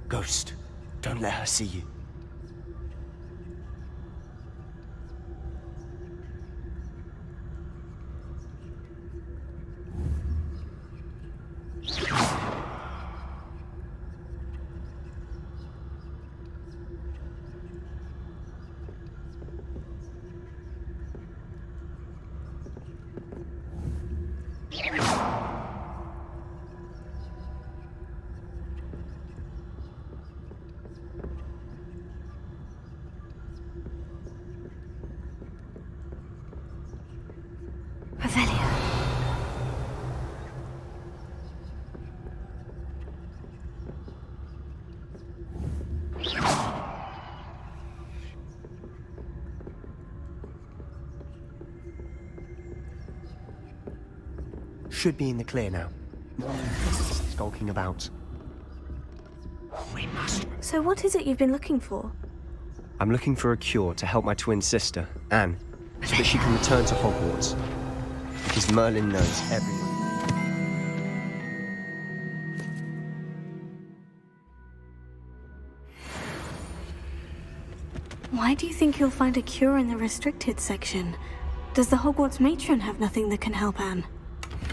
S7: Ghost, don't let her see you. Should be in the clear now. Skulking about. We must.
S15: So what is it you've been looking for?
S9: I'm looking for a cure to help my twin sister, Anne, so that she can return to Hogwarts. Because Merlin knows everyone.
S1: Why do you think you'll find a cure in the restricted section? Does the Hogwarts matron have nothing that can help Anne?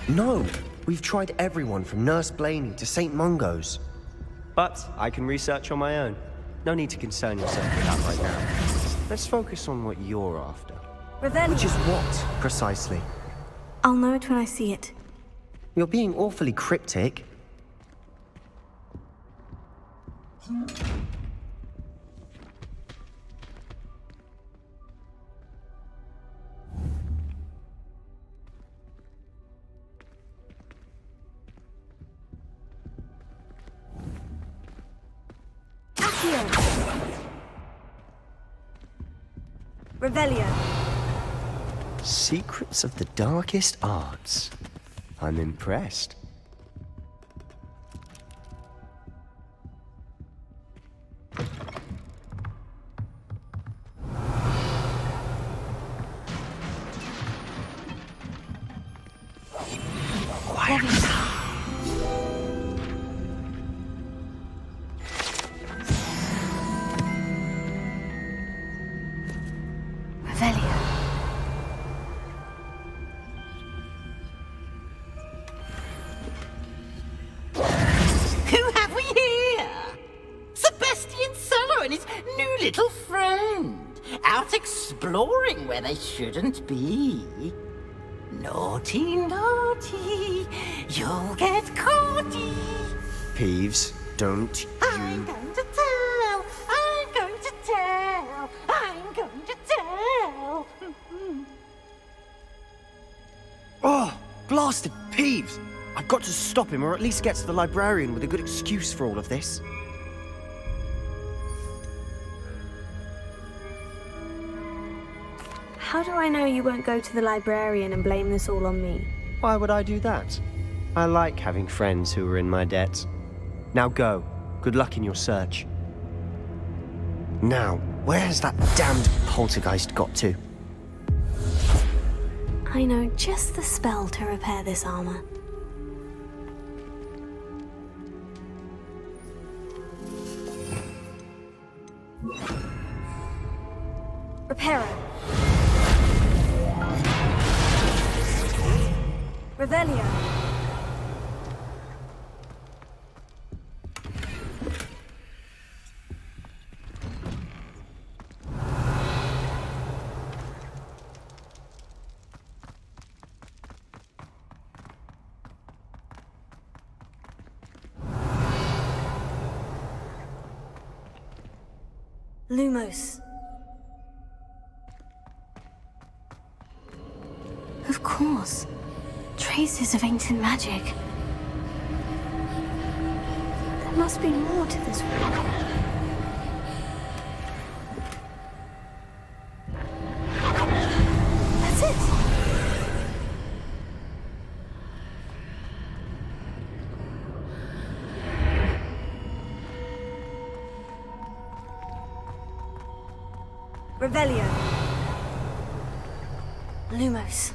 S9: No, we've tried everyone from Nurse Blaney to St. Mungo's. But I can research on my own. No need to concern yourself with that right now. Let's focus on what you're after.
S15: Revelio.
S9: Which is what, precisely?
S1: I'll know it when I see it.
S9: You're being awfully cryptic.
S15: Revelio.
S9: Secrets of the darkest arts. I'm impressed.
S18: Who have we here? Sebastian Sallow and his new little friend. Out exploring where they shouldn't be. Naughty, naughty, you'll get caughty.
S9: Peeves, don't you...
S18: I'm going to tell, I'm going to tell, I'm going to tell.
S9: Oh, blasted Peeves! I've got to stop him, or at least get to the librarian with a good excuse for all of this.
S15: How do I know you won't go to the librarian and blame this all on me?
S9: Why would I do that? I like having friends who are in my debt. Now go. Good luck in your search. Now, where's that damned poltergeist got to?
S1: I know just the spell to repair this armor.
S15: Reparo. Revelio.
S1: Lumos. Of course. Traces of ancient magic. There must be more to this world. That's it!
S15: Revelio.
S1: Lumos.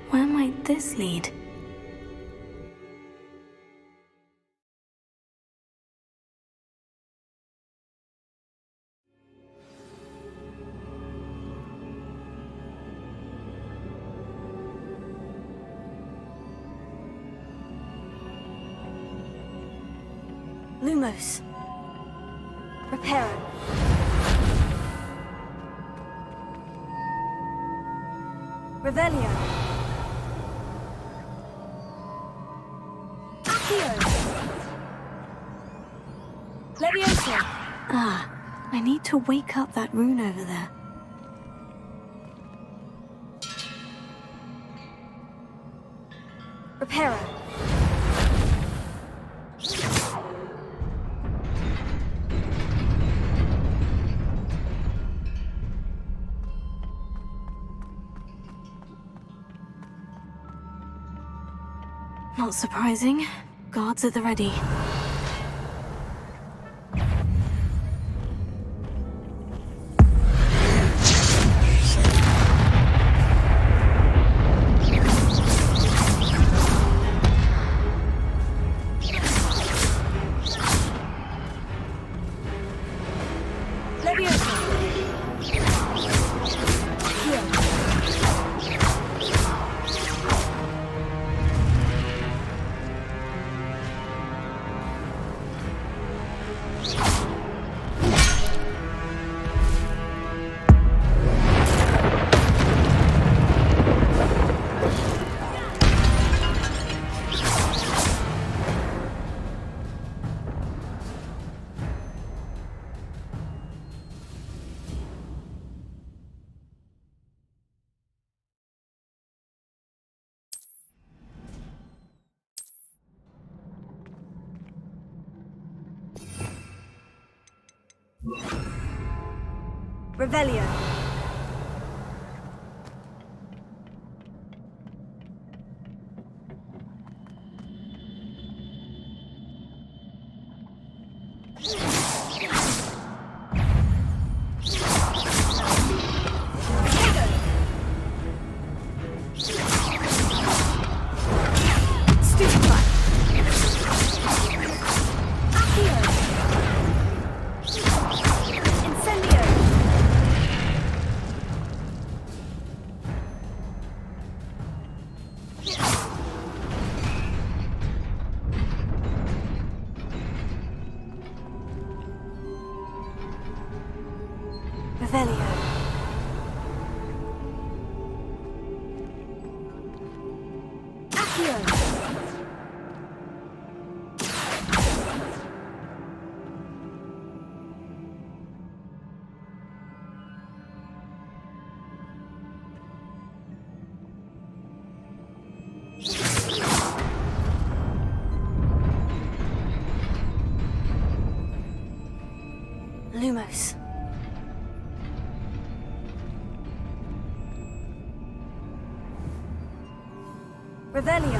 S1: Where might this lead? Lumos.
S15: Reparo. Revelio. Leviosa.
S1: Ah, I need to wake up that rune over there.
S15: Reparo.
S1: Not surprising. Guards at the ready.
S2: Revelio.
S15: Lumos.
S2: Revelio.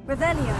S2: Revelio.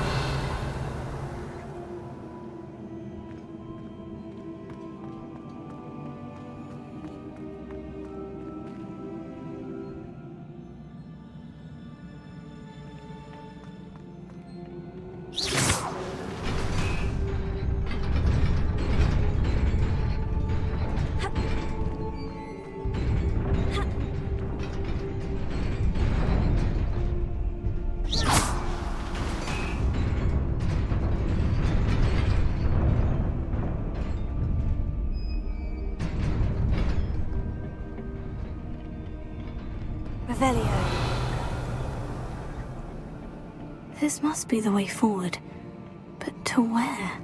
S15: Revelio.
S1: This must be the way forward. But to where?